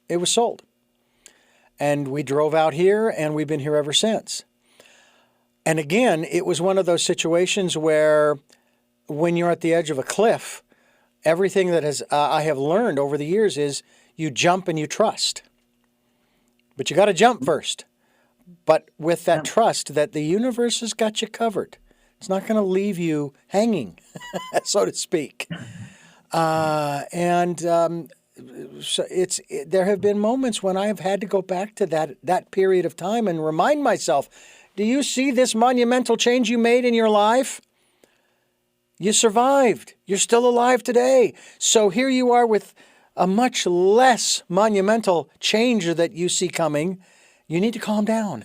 it was sold. And we drove out here, and we've been here ever since. And again, it was one of those situations where when you're at the edge of a cliff, everything that I have learned over the years is you jump and you trust. But you got to jump first. But with that trust that the universe has got you covered. It's not going to leave you hanging, so to speak. So there have been moments when I've had to go back to that period of time and remind myself, do you see this monumental change you made in your life? You survived. You're still alive today. So here you are with a much less monumental change that you see coming. You need to calm down.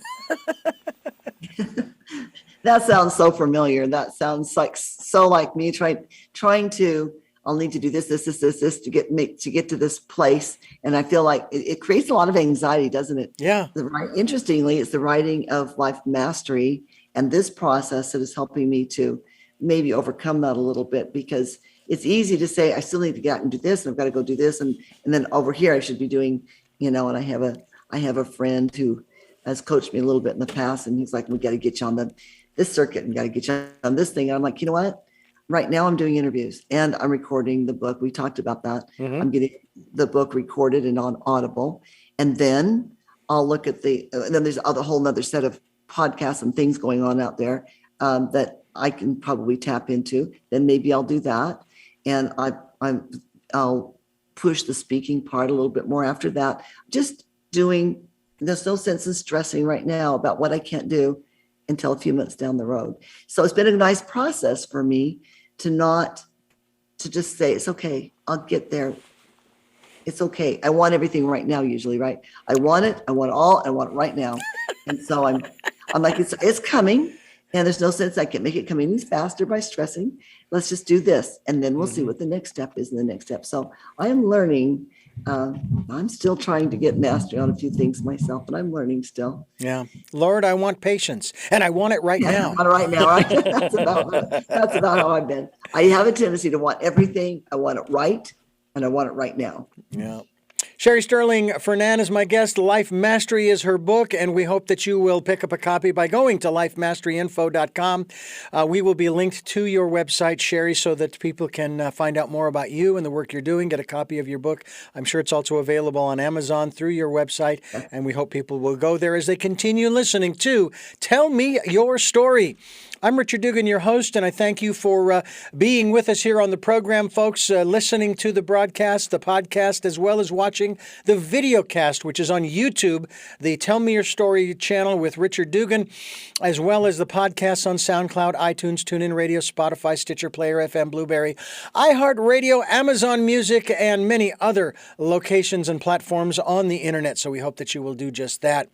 That sounds so familiar. That sounds so like me trying to, I'll need to do this to get to this place. And I feel like it creates a lot of anxiety, doesn't it? Yeah. Interestingly, it's the writing of Life Mastery and this process that is helping me to maybe overcome that a little bit, because it's easy to say, I still need to get out and do this, and I've got to go do this. And then over here, I should be doing, and I have a friend who has coached me a little bit in the past. And he's like, we got to get you on this circuit and got to get you on this thing. And I'm like, you know what? Right now I'm doing interviews and I'm recording the book. We talked about that. Mm-hmm. I'm getting the book recorded and on Audible. And then I'll look at and then there's a whole nother set of podcasts and things going on out there that I can probably tap into. Then maybe I'll do that. And I'll push the speaking part a little bit more after that. Just doing, there's no sense in stressing right now about what I can't do until a few months down the road. So it's been a nice process for me to just say, it's okay, I'll get there. It's okay. I want everything right now, usually, right? I want it right now. And so I'm like, it's coming, and there's no sense I can make it come any faster by stressing. Let's just do this. And then we'll see what the next step is in the next step. So I am learning. I'm still trying to get mastery on a few things myself, but I'm learning still. Yeah. Lord, I want patience, and I want it right now. I want it right now. Right? That's about how I've been. I have a tendency to want everything. I want it right, and I want it right now. Yeah. Sherry Stirling Fernandez is my guest. Life Mastery is her book, and we hope that you will pick up a copy by going to lifemasteryinfo.com. We will be linked to your website, Sherry, so that people can find out more about you and the work you're doing, get a copy of your book. I'm sure it's also available on Amazon through your website, and we hope people will go there as they continue listening to Tell Me Your Story. I'm Richard Dugan, your host, and I thank you for being with us here on the program, folks, listening to the broadcast, the podcast, as well as watching the video cast, which is on YouTube, the Tell Me Your Story channel with Richard Dugan, as well as the podcast on SoundCloud, iTunes, TuneIn Radio, Spotify, Stitcher, Player FM, Blueberry, iHeartRadio, Amazon Music, and many other locations and platforms on the internet. So we hope that you will do just that.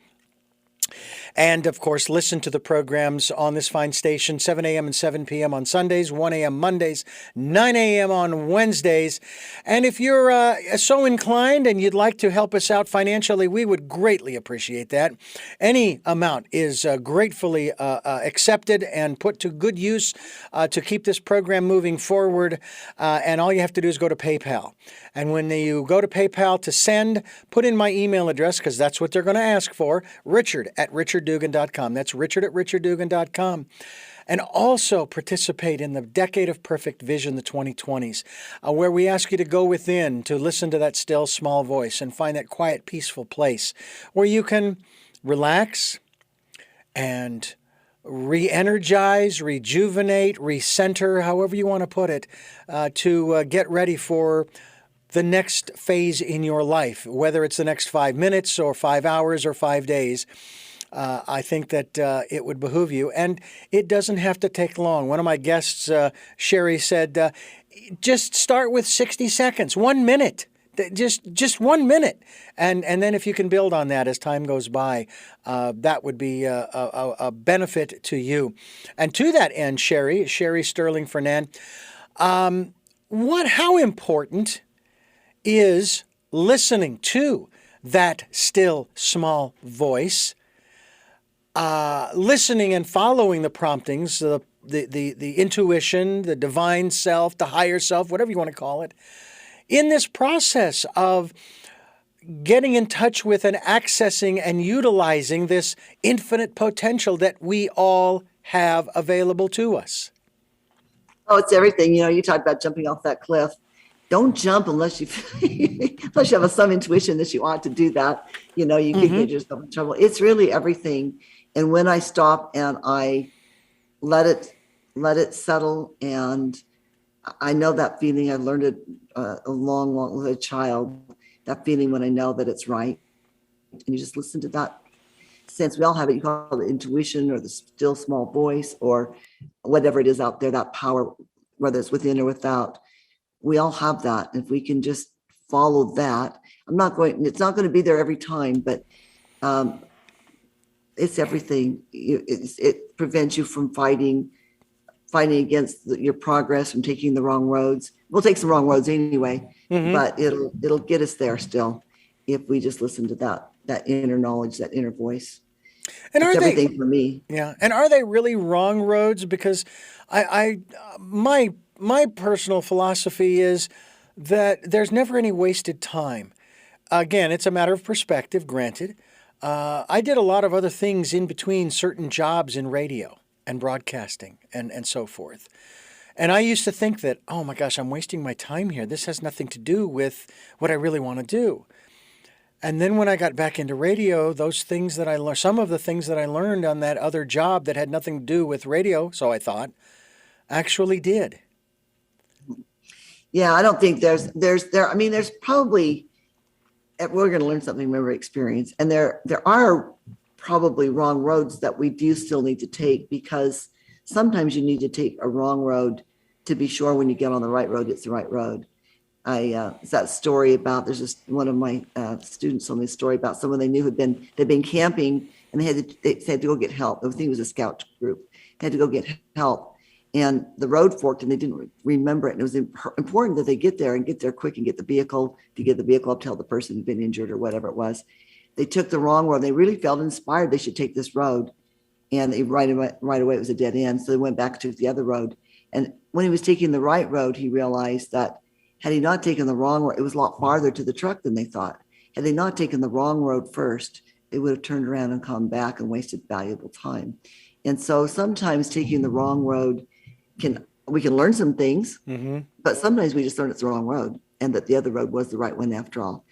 And, of course, listen to the programs on this fine station, 7 a.m. and 7 p.m. on Sundays, 1 a.m. Mondays, 9 a.m. on Wednesdays. And if you're so inclined and you'd like to help us out financially, we would greatly appreciate that. Any amount is gratefully accepted and put to good use to keep this program moving forward. And all you have to do is go to PayPal. And when you go to PayPal to send, put in my email address, because that's what they're going to ask for, richard@richarddugan.com. That's richard@richarddugan.com. And also participate in the Decade of Perfect Vision, the 2020s, where we ask you to go within to listen to that still small voice and find that quiet, peaceful place where you can relax and re-energize, rejuvenate, recenter, however you want to put it, to get ready for the next phase in your life, whether it's the next 5 minutes or 5 hours or 5 days. I think that it would behoove you, and it doesn't have to take long. One of my guests, Sherry, said, just start with 60 seconds, 1 minute, just 1 minute. And then if you can build on that as time goes by, that would be a benefit to you. And to that end, Sherry Stirling Fernandez, how important is listening to that still small voice, listening and following the promptings, the intuition, the divine self, the higher self, whatever you want to call it, in this process of getting in touch with and accessing and utilizing this infinite potential that we all have available to us? Oh, it's everything. You talked about jumping off that cliff. Don't jump unless you have some intuition that you ought to do that. You could get yourself in trouble. It's really everything. And when I stop and I let it settle, and I know that feeling. I learned it a long as a child. That feeling when I know that it's right, and you just listen to that sense. We all have it. You call it intuition or the still small voice or whatever it is out there. That power, whether it's within or without. We all have that. If we can just follow that, it's not going to be there every time, but it's everything. It prevents you from fighting against your progress, from taking the wrong roads. We'll take some wrong roads anyway, but it'll get us there still if we just listen to that inner knowledge, that inner voice. And it's everything for me. Yeah. And are they really wrong roads? Because my personal philosophy is that there's never any wasted time. Again, it's a matter of perspective, granted. I did a lot of other things in between certain jobs in radio and broadcasting and so forth. And I used to think that, oh my gosh, I'm wasting my time here. This has nothing to do with what I really want to do. And then when I got back into radio, those things that I learned, some of the things that I learned on that other job that had nothing to do with radio, so I thought, actually did. Yeah, I don't think there's probably, we're going to learn something from every experience. And there are probably wrong roads that we do still need to take, because sometimes you need to take a wrong road to be sure when you get on the right road, it's the right road. It's that story about, there's just one of my students told me a story about someone they knew they'd been camping, and they had to go get help. I think it was a scout group. They had to go get help. And the road forked and they didn't remember it. And it was important that they get there quick and get the vehicle up, tell the person who'd been injured or whatever it was. They took the wrong road. They really felt inspired they should take this road. And right away it was a dead end. So they went back to the other road. And when he was taking the right road, he realized that had he not taken the wrong road, it was a lot farther to the truck than they thought. Had they not taken the wrong road first, they would have turned around and come back and wasted valuable time. And so sometimes taking the wrong road, we can learn some things, but sometimes we just learn it's the wrong road and that the other road was the right one after all.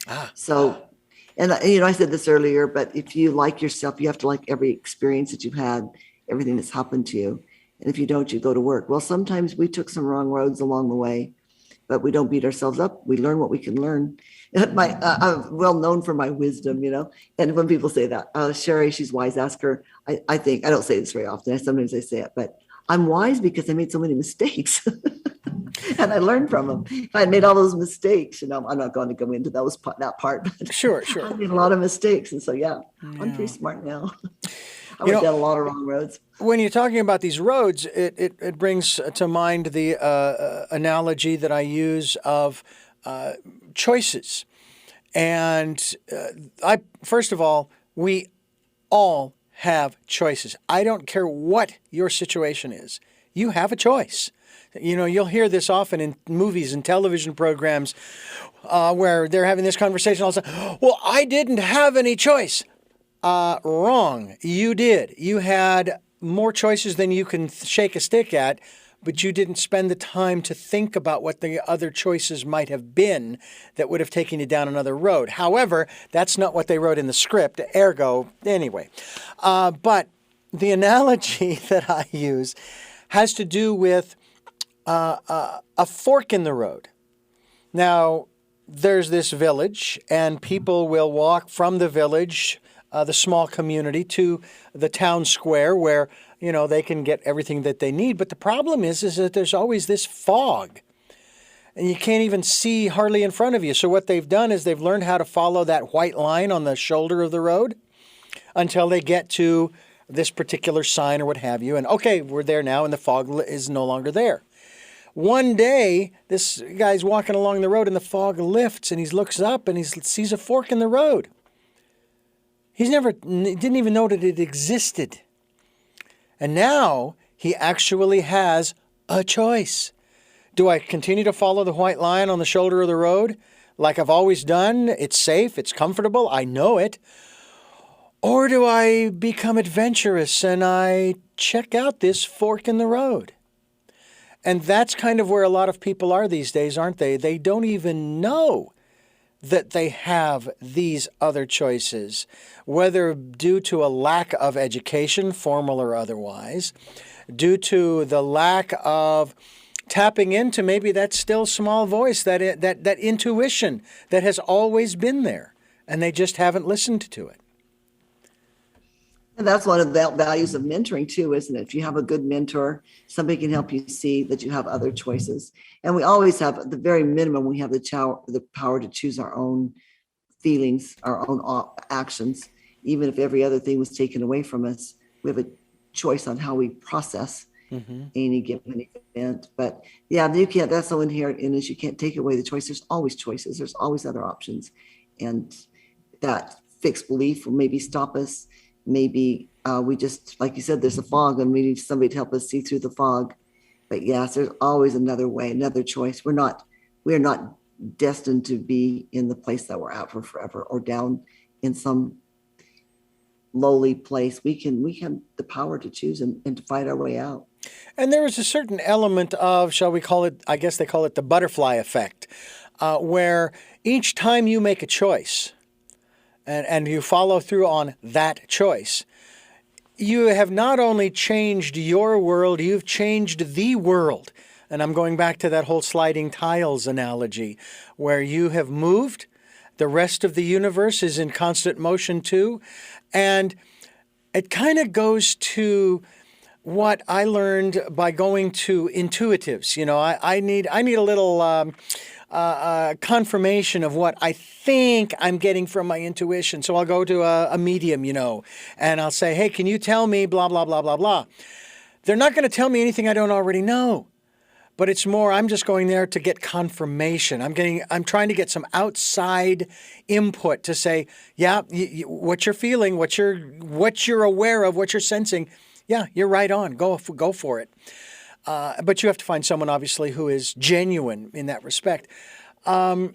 And I said this earlier, but if you like yourself, you have to like every experience that you've had, everything that's happened to you. And if you don't, you go to work. Well, sometimes we took some wrong roads along the way, but we don't beat ourselves up. We learn what we can learn. I'm well known for my wisdom, And when people say that, Sherry, she's wise, ask her. I think, I don't say this very often. Sometimes I say it, but I'm wise because I made so many mistakes. And I learned from them. If I had made all those mistakes, I'm not going to go into that part. But Sure. I made a lot of mistakes. And so, I'm pretty smart now. I went down a lot of wrong roads. When you're talking about these roads, it brings to mind the analogy that I use of choices. And first of all, we all have choices. I don't care what your situation is. You have a choice. You'll hear this often in movies and television programs where they're having this conversation all the time. Well, I didn't have any choice. Wrong. You did. You had more choices than you can shake a stick at, but you didn't spend the time to think about what the other choices might have been that would have taken you down another road. However, that's not what they wrote in the script. Ergo, anyway. But the analogy that I use has to do with a fork in the road. Now, there's this village, and people will walk from the village, the small community, to the town square where, they can get everything that they need. But the problem is that there's always this fog, and you can't even see hardly in front of you. So what they've done is they've learned how to follow that white line on the shoulder of the road until they get to this particular sign or what have you. And okay, we're there now, and the fog is no longer there. One day, this guy's walking along the road and the fog lifts and he looks up and he sees a fork in the road. He didn't even know that it existed. And now he actually has a choice. Do I continue to follow the white line on the shoulder of the road like I've always done? It's safe, it's comfortable, I know it. Or do I become adventurous and I check out this fork in the road? And that's kind of where a lot of people are these days, aren't they? They don't even know that they have these other choices, whether due to a lack of education, formal or otherwise, due to the lack of tapping into maybe that still small voice, that intuition that has always been there, and they just haven't listened to it. And that's one of the values of mentoring too, isn't it? If you have a good mentor, somebody can help you see that you have other choices. And we always have, at the very minimum, we have the power to choose our own feelings, our own actions. Even if every other thing was taken away from us, we have a choice on how we process any given event. But you can't, that's so inherent in us. You can't take away the choice. There's always choices. There's always other options. And that fixed belief will maybe stop us. Maybe we just, like you said, there's a fog and we need somebody to help us see through the fog. But yes, there's always another way, another choice. We are not destined to be in the place that we're at for forever or down in some lowly place. We have the power to choose and to fight our way out. And there is a certain element of, shall we call it, I guess they call it the butterfly effect, where each time you make a choice, and you follow through on that choice, you have not only changed your world, you've changed the world. And I'm going back to that whole sliding tiles analogy, where you have moved, the rest of the universe is in constant motion too. And it kind of goes to what I learned by going to intuitives. I need a little confirmation of what I think I'm getting from my intuition. So I'll go to a medium, and I'll say, hey, can you tell me blah, blah, blah, blah, blah. They're not going to tell me anything I don't already know. But it's more, I'm just going there to get confirmation. I'm trying to get some outside input to say, yeah, what you're feeling, what you're aware of, what you're sensing. Yeah, you're right on. Go for it. But you have to find someone, obviously, who is genuine in that respect. But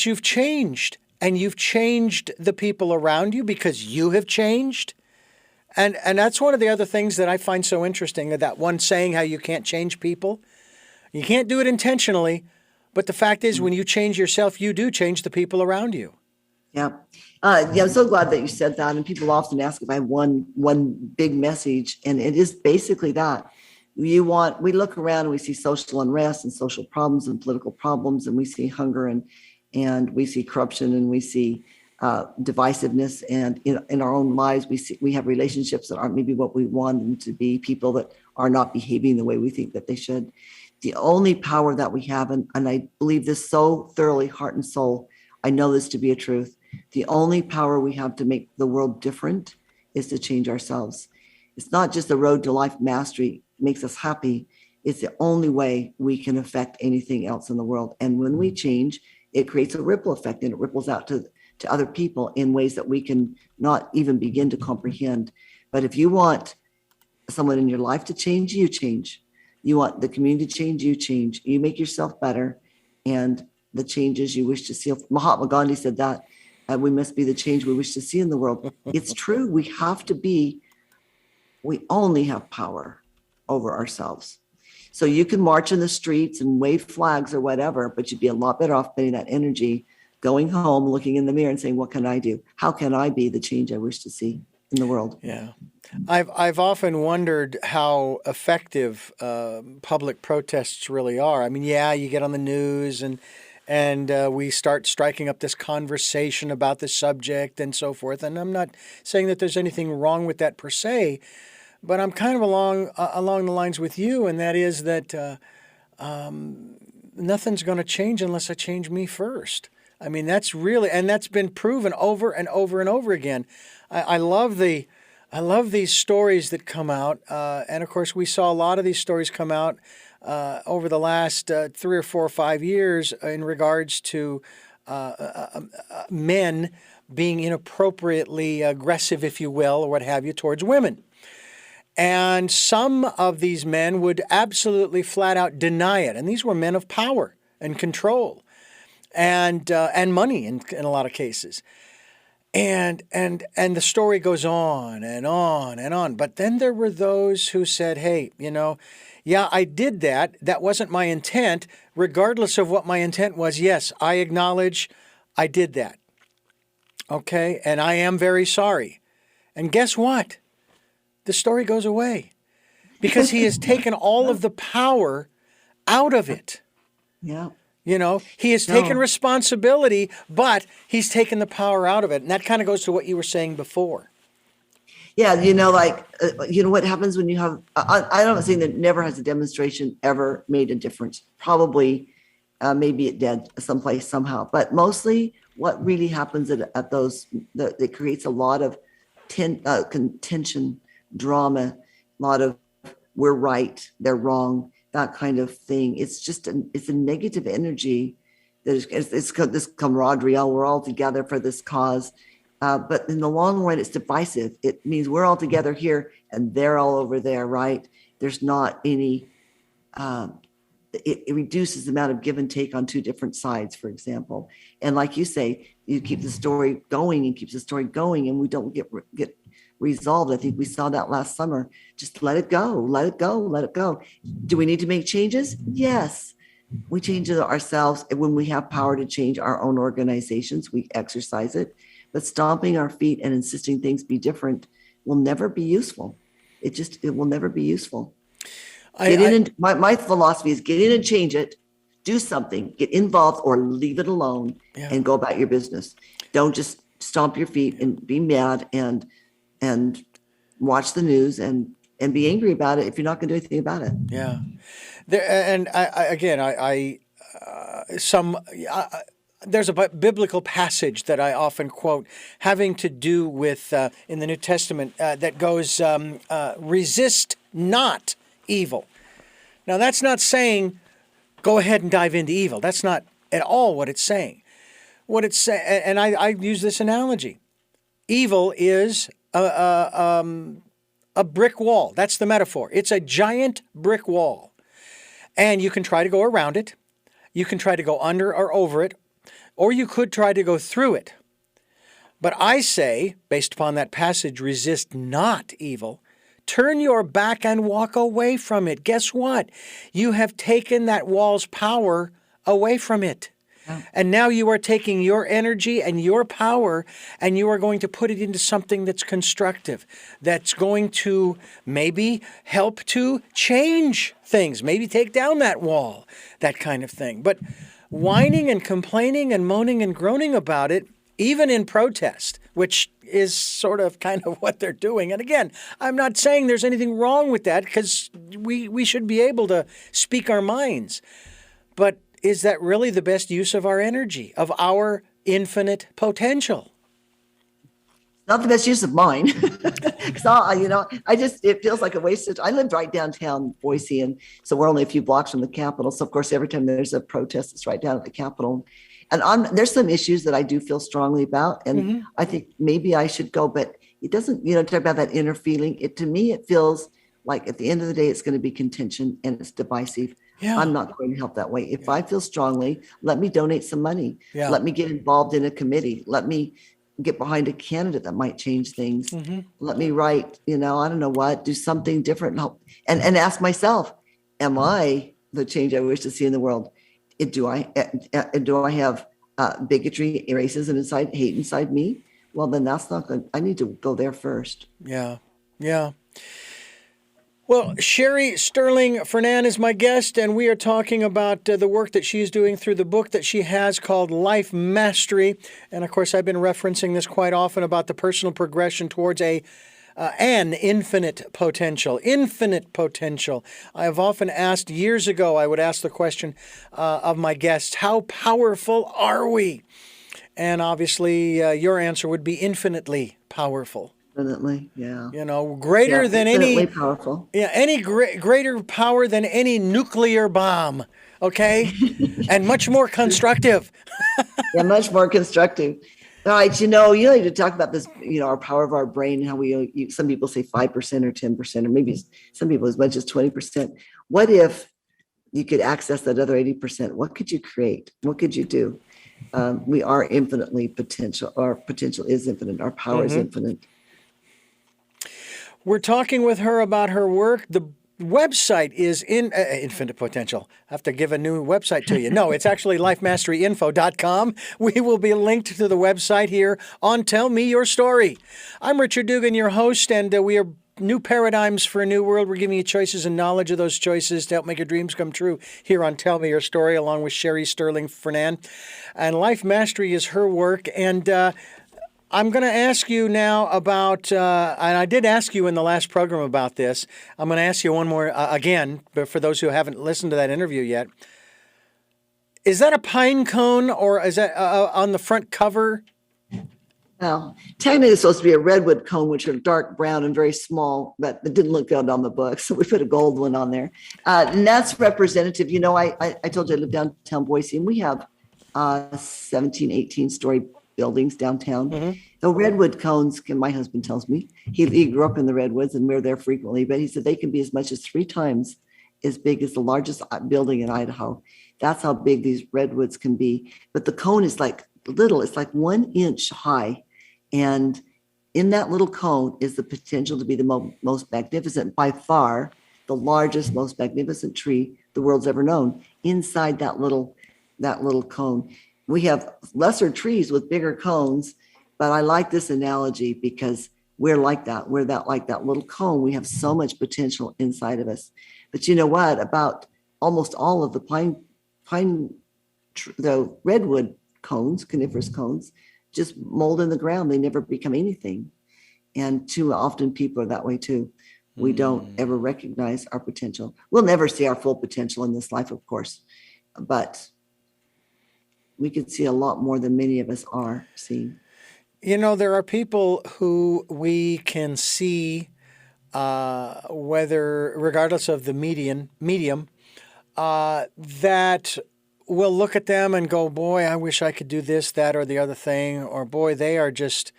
you've changed, and you've changed the people around you because you have changed. And that's one of the other things that I find so interesting, that one saying how you can't change people. You can't do it intentionally, but the fact is when you change yourself, you do change the people around you. Yeah. Yeah, I'm so glad that you said that. And people often ask if I have one big message, and it is basically that. We look around and we see social unrest and social problems and political problems, and we see hunger and we see corruption and we see divisiveness. And in our own lives, we have relationships that aren't maybe what we want them to be, people that are not behaving the way we think that they should. The only power that we have, and I believe this so thoroughly, heart and soul, I know this to be a truth. The only power we have to make the world different is to change ourselves. It's not just the road to life mastery makes us happy. It's the only way we can affect anything else in the world. And when we change, it creates a ripple effect, and it ripples out to other people in ways that we can not even begin to comprehend. But if you want someone in your life to change, you change. You want the community to change, you change. You make yourself better, and the changes you wish to see. Mahatma Gandhi said that we must be the change we wish to see in the world. It's true. We only have power over ourselves. So you can march in the streets and wave flags or whatever, but you'd be a lot better off spending that energy going home, looking in the mirror and saying, what can I do? How can I be the change I wish to see in the world? Yeah. I've often wondered how effective public protests really are. I mean, yeah, you get on the news and we start striking up this conversation about the subject and so forth. And I'm not saying that there's anything wrong with that per se, but I'm kind of along the lines with you, and that is that nothing's going to change unless I change me first. I mean, that's been proven over and over and over again. I love these stories that come out, and of course, we saw a lot of these stories come out over the last 3 or 4 or 5 years in regards to men being inappropriately aggressive, if you will, or what have you, towards women. And some of these men would absolutely flat out deny it. And these were men of power and control and money in a lot of cases. And the story goes on and on and on. But then there were those who said, hey, yeah, I did that. That wasn't my intent. Regardless of what my intent was, yes, I acknowledge I did that. Okay, and I am very sorry. And guess what? The story goes away because he has taken all of the power out of it. Yeah. He has taken responsibility, but he's taken the power out of it. And that kind of goes to what you were saying before. Yeah. What happens when you have, I'm not saying that never has a demonstration ever made a difference. Probably, maybe it did someplace, somehow. But mostly what really happens at those, it creates a lot of contention, drama, a lot of we're right, they're wrong, that kind of thing. It's a negative energy that it's this camaraderie. Oh, we're all together for this cause. But in the long run, it's divisive. It means we're all together here and they're all over there, right? There's not any, it reduces the amount of give and take on two different sides, for example. And like you say, you keep the story going and keeps the story going, and we don't get resolved. I think we saw that last summer. Just let it go, let it go, let it go. Do we need to make changes? Yes. We change it ourselves. And when we have power to change our own organizations, we exercise it. But stomping our feet and insisting things be different will never be useful. It will never be useful. My philosophy is get in and change it, do something, get involved or leave it alone and go about your business. Don't just stomp your feet and be mad and watch the news and be angry about it if you're not going to do anything about it. Yeah. There's a biblical passage that I often quote having to do with, in the New Testament, that goes, resist not evil. Now, that's not saying go ahead and dive into evil. That's not at all what it's saying. What it's saying, and I use this analogy. Evil is a brick wall. That's the metaphor. It's a giant brick wall. And you can try to go around it. You can try to go under or over it. Or you could try to go through it. But I say, based upon that passage, resist not evil. Turn your back and walk away from it. Guess what? You have taken that wall's power away from it. Yeah. And now you are taking your energy and your power and you are going to put it into something that's constructive, that's going to maybe help to change things, maybe take down that wall, that kind of thing. But whining and complaining and moaning and groaning about it, even in protest, which is sort of kind of what they're doing. And again, I'm not saying there's anything wrong with that, because we should be able to speak our minds. But is that really the best use of our energy, of our infinite potential? Not the best use of mine. Because it feels like a waste. I lived right downtown Boise, and so we're only a few blocks from the Capitol. So of course, every time there's a protest, it's right down at the Capitol. And there's some issues that I do feel strongly about, and I think maybe I should go. But it doesn't, talk about that inner feeling. To me, it feels like at the end of the day, it's going to be contention and it's divisive. Yeah. I'm not going to help that way. If I feel strongly, let me donate some money. Yeah. Let me get involved in a committee. Let me get behind a candidate that might change things. Let me write, I don't know what, do something different and help, and ask myself, am I the change I wish to see in the world? Do I have bigotry, racism inside, hate inside me? Well, then that's not good. I need to go there first. Yeah. Yeah. Well, Sherry Stirling Fernandez is my guest, and we are talking about the work that she's doing through the book that she has called Life Mastery. And of course, I've been referencing this quite often about the personal progression towards an infinite potential. Infinite potential. I have often asked, years ago, I would ask the question of my guests, how powerful are we? And obviously, your answer would be infinitely powerful. Definitely, yeah. Greater than any powerful. Yeah, any greater power than any nuclear bomb. Okay, and much more constructive. Yeah, much more constructive. All right, you need to talk about this. Our power of our brain, how we. Some people say 5% or 10%, or maybe some people as much as 20%. What if you could access that other 80%? What could you create? What could you do? We are infinitely potential. Our potential is infinite. Our power is infinite. We're talking with her about her work. The website is Infinite Potential. I have to give a new website to you. No, it's actually lifemasteryinfo.com. We will be linked to the website here on Tell Me Your Story. I'm Richard Dugan, your host, and we are New Paradigms for a New World. We're giving you choices and knowledge of those choices to help make your dreams come true here on Tell Me Your Story, along with Sherry Stirling Fernandez. And Life Mastery is her work, and I'm going to ask you now about, and I did ask you in the last program about this. I'm going to ask you one more again, but for those who haven't listened to that interview yet. Is that a pine cone, or is that on the front cover? Well, technically it's supposed to be a redwood cone, which are dark brown and very small, but it didn't look good on the book. So we put a gold one on there. And that's representative. I told you I live downtown Boise, and we have 17, 18-story buildings downtown. The redwood cones, my husband tells me, he grew up in the redwoods and we're there frequently, but he said they can be as much as 3 times as big as the largest building in Idaho. That's how big these redwoods can be. But the cone is like little, it's like 1 inch high. And in that little cone is the potential to be the most magnificent, by far, the largest, most magnificent tree the world's ever known. Inside that little cone, we have lesser trees with bigger cones, but I like this analogy because we're like that. We're like that little cone. We have so much potential inside of us. But you know what? About almost all of the the redwood cones, coniferous cones, just mold in the ground. They never become anything. And too often people are that way too. We don't ever recognize our potential. We'll never see our full potential in this life, of course, but we can see a lot more than many of us are seeing. There are people who we can see, regardless of the medium, that we'll look at them and go, boy, I wish I could do this, that, or the other thing. Or boy, they are just,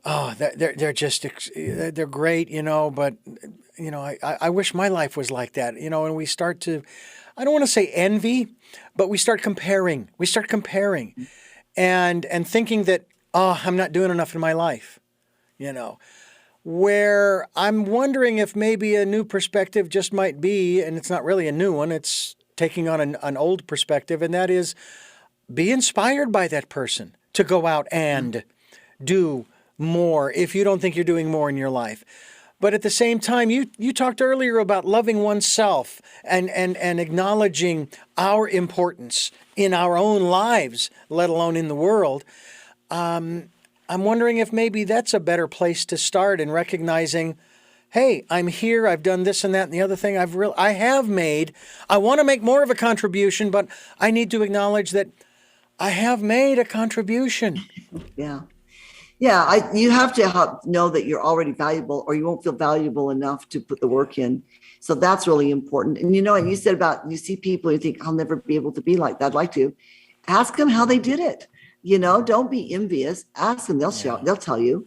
they're great, but, I wish my life was like that, and we start to, I don't want to say envy, but we start comparing. And thinking that, I'm not doing enough in my life, where I'm wondering if maybe a new perspective just might be, and it's not really a new one, it's taking on an old perspective, and that is be inspired by that person to go out and do more if you don't think you're doing more in your life. But at the same time, you talked earlier about loving oneself and acknowledging our importance in our own lives, let alone in the world. I'm wondering if maybe that's a better place to start in recognizing, hey, I'm here, I've done this and that and the other thing I have made. I want to make more of a contribution, but I need to acknowledge that I have made a contribution. Yeah. Yeah, you have to know that you're already valuable, or you won't feel valuable enough to put the work in. So that's really important. And and you said about, you see people, you think, I'll never be able to be like that. I'd like to. Ask them how they did it. Don't be envious. Ask them. They'll tell you.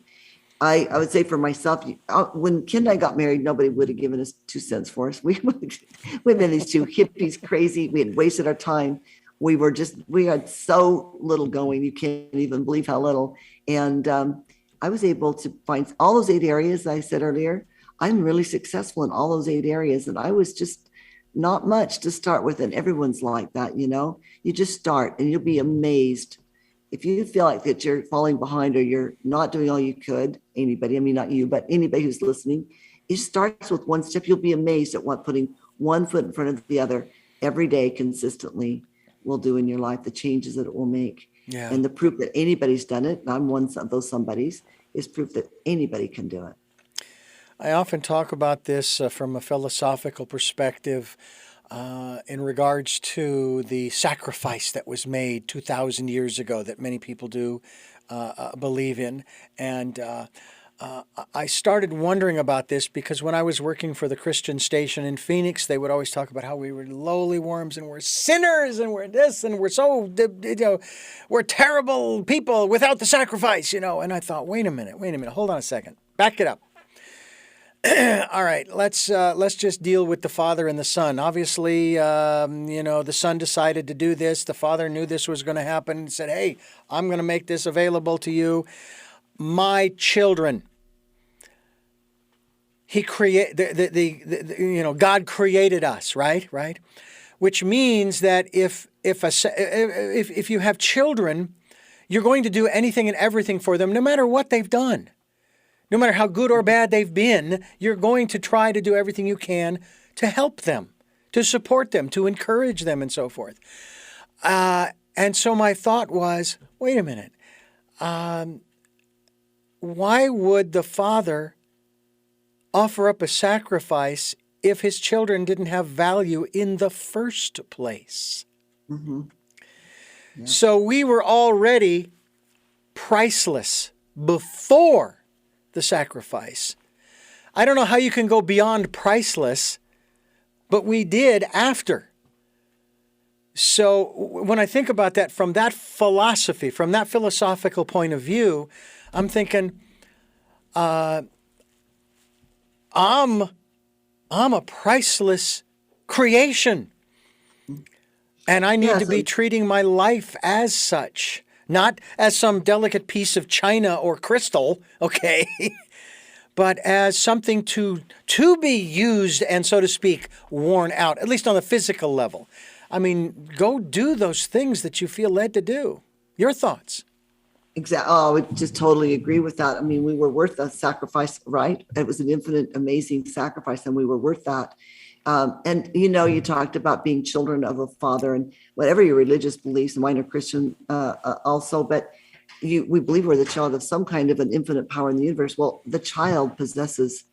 I would say for myself, when Ken and I got married, nobody would have given us 2 cents for us. We've been these two hippies, crazy. We had wasted our time. We had so little going. You can't even believe how little. And I was able to find all those 8 areas I said earlier. I'm really successful in all those 8 areas. And I was just not much to start with. And everyone's like that, you just start and you'll be amazed. If you feel like that you're falling behind or you're not doing all you could, anybody, I mean, not you, but anybody who's listening, it starts with one step. You'll be amazed at what putting one foot in front of the other every day consistently will do in your life, the changes that it will make. Yeah. And the proof that anybody's done it, and I'm one of those somebodies, is proof that anybody can do it. I often talk about this from a philosophical perspective in regards to the sacrifice that was made 2,000 years ago that many people do believe in. And I started wondering about this because when I was working for the Christian station in Phoenix, they would always talk about how we were lowly worms and we're sinners and we're this and we're so, we're terrible people without the sacrifice, And I thought, wait a minute, hold on a second, back it up. All right, let's just deal with the Father and the Son. Obviously, the Son decided to do this. The Father knew this was going to happen and said, hey, I'm going to make this available to you. My children. He God created us, right? Which means that if you have children, you're going to do anything and everything for them, no matter what they've done. No matter how good or bad they've been, you're going to try to do everything you can to help them, to support them, to encourage them, and so forth. And so my thought was, wait a minute. Why would the Father offer up a sacrifice if his children didn't have value in the first place? Mm-hmm. Yeah. So we were already priceless before the sacrifice. I don't know how you can go beyond priceless, but we did after. So when I think about that from that philosophy, from that philosophical point of view, I'm thinking, I'm a priceless creation, and I need to be treating my life as such, not as some delicate piece of china or crystal, okay, but as something to be used and, so to speak, worn out, at least on the physical level. I mean, go do those things that you feel led to do. Your thoughts? Exactly. Oh, I would just totally agree with that. I mean, we were worth the sacrifice, right? It was an infinite, amazing sacrifice, and we were worth that. And you talked about being children of a father, and whatever your religious beliefs, mine are Christian also, but we believe we're the child of some kind of an infinite power in the universe. Well, the child possesses,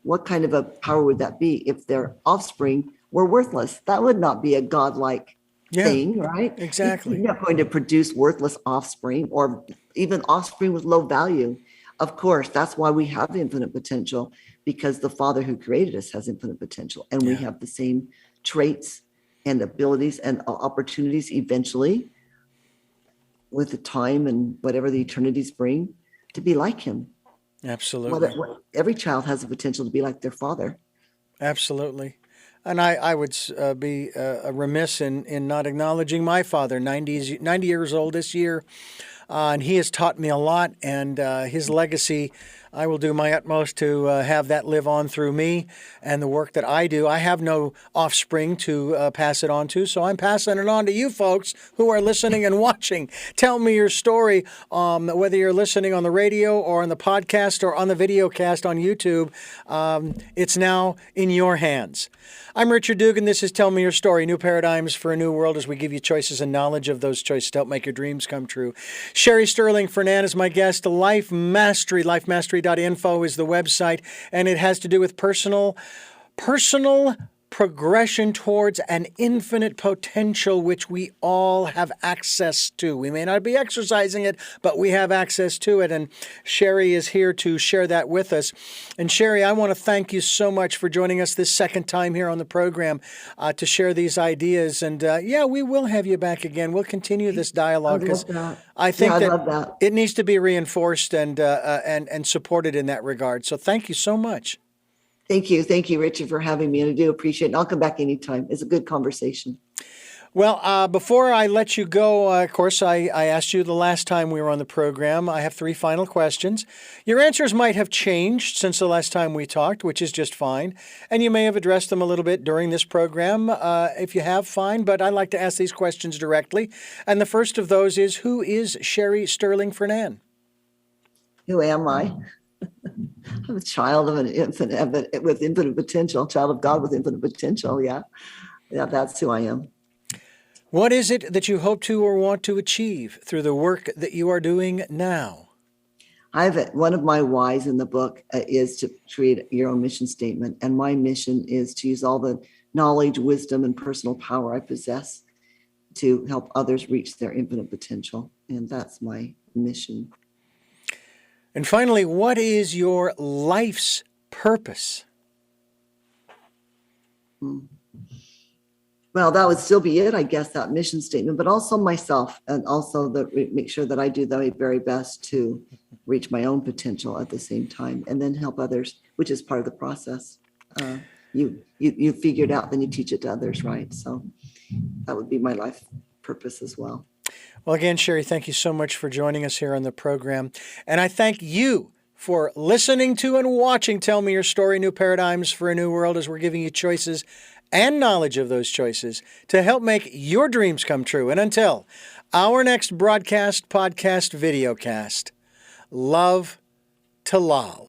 what kind of a power would that be if their offspring were worthless? That would not be a godlike thing, right? Exactly. You're not going to produce worthless offspring or even offspring with low value. Of course, that's why we have infinite potential, because the Father who created us has infinite potential, and we have the same traits and abilities and opportunities eventually, with the time and whatever the eternities bring, to be like him. Absolutely. Every child has the potential to be like their father. Absolutely. And I would be remiss in not acknowledging my father, 90 years old this year. And he has taught me a lot, and his legacy I will do my utmost to have that live on through me and the work that I do. I have no offspring to pass it on to, so I'm passing it on to you folks who are listening and watching. Tell me your story, whether you're listening on the radio or on the podcast or on the video cast on YouTube. It's now in your hands. I'm Richard Dugan. This is Tell Me Your Story, New Paradigms for a New World, as we give you choices and knowledge of those choices to help make your dreams come true. Sherry Stirling Fernandez, my guest. Life Mastery, lifemastery.info is the website, and it has to do with personal progression towards an infinite potential which we all have access to. We may not be exercising it, but we have access to it, and Sherry is here to share that with us. And Sherry, I want to thank you so much for joining us this second time here on the program to share these ideas. And we will have you back again. We'll continue this dialogue because I think that it needs to be reinforced and supported in that regard. So thank you so much. Thank you. Thank you, Richard, for having me. And I do appreciate it. And I'll come back anytime. It's a good conversation. Well, before I let you go, of course, I asked you the last time we were on the program. I have 3 final questions. Your answers might have changed since the last time we talked, which is just fine. And you may have addressed them a little bit during this program. If you have, fine. But I like to ask these questions directly. And the first of those is, who is Sherry Stirling Fernandez? Who am I? I'm a child of an infinite, with infinite potential, child of God with infinite potential. Yeah, that's who I am. What is it that you hope to or want to achieve through the work that you are doing now? One of my whys in the book is to create your own mission statement. And my mission is to use all the knowledge, wisdom, and personal power I possess to help others reach their infinite potential. And that's my mission. And finally, what is your life's purpose? Well, that would still be it, I guess, that mission statement, but also myself, and also make sure that I do the very best to reach my own potential at the same time, and then help others, which is part of the process. You figure it out, then you teach it to others, right? So that would be my life purpose as well. Well, again, Sherry, thank you so much for joining us here on the program. And I thank you for listening to and watching Tell Me Your Story, New Paradigms for a New World, as we're giving you choices and knowledge of those choices to help make your dreams come true. And until our next broadcast, podcast, videocast, love to love.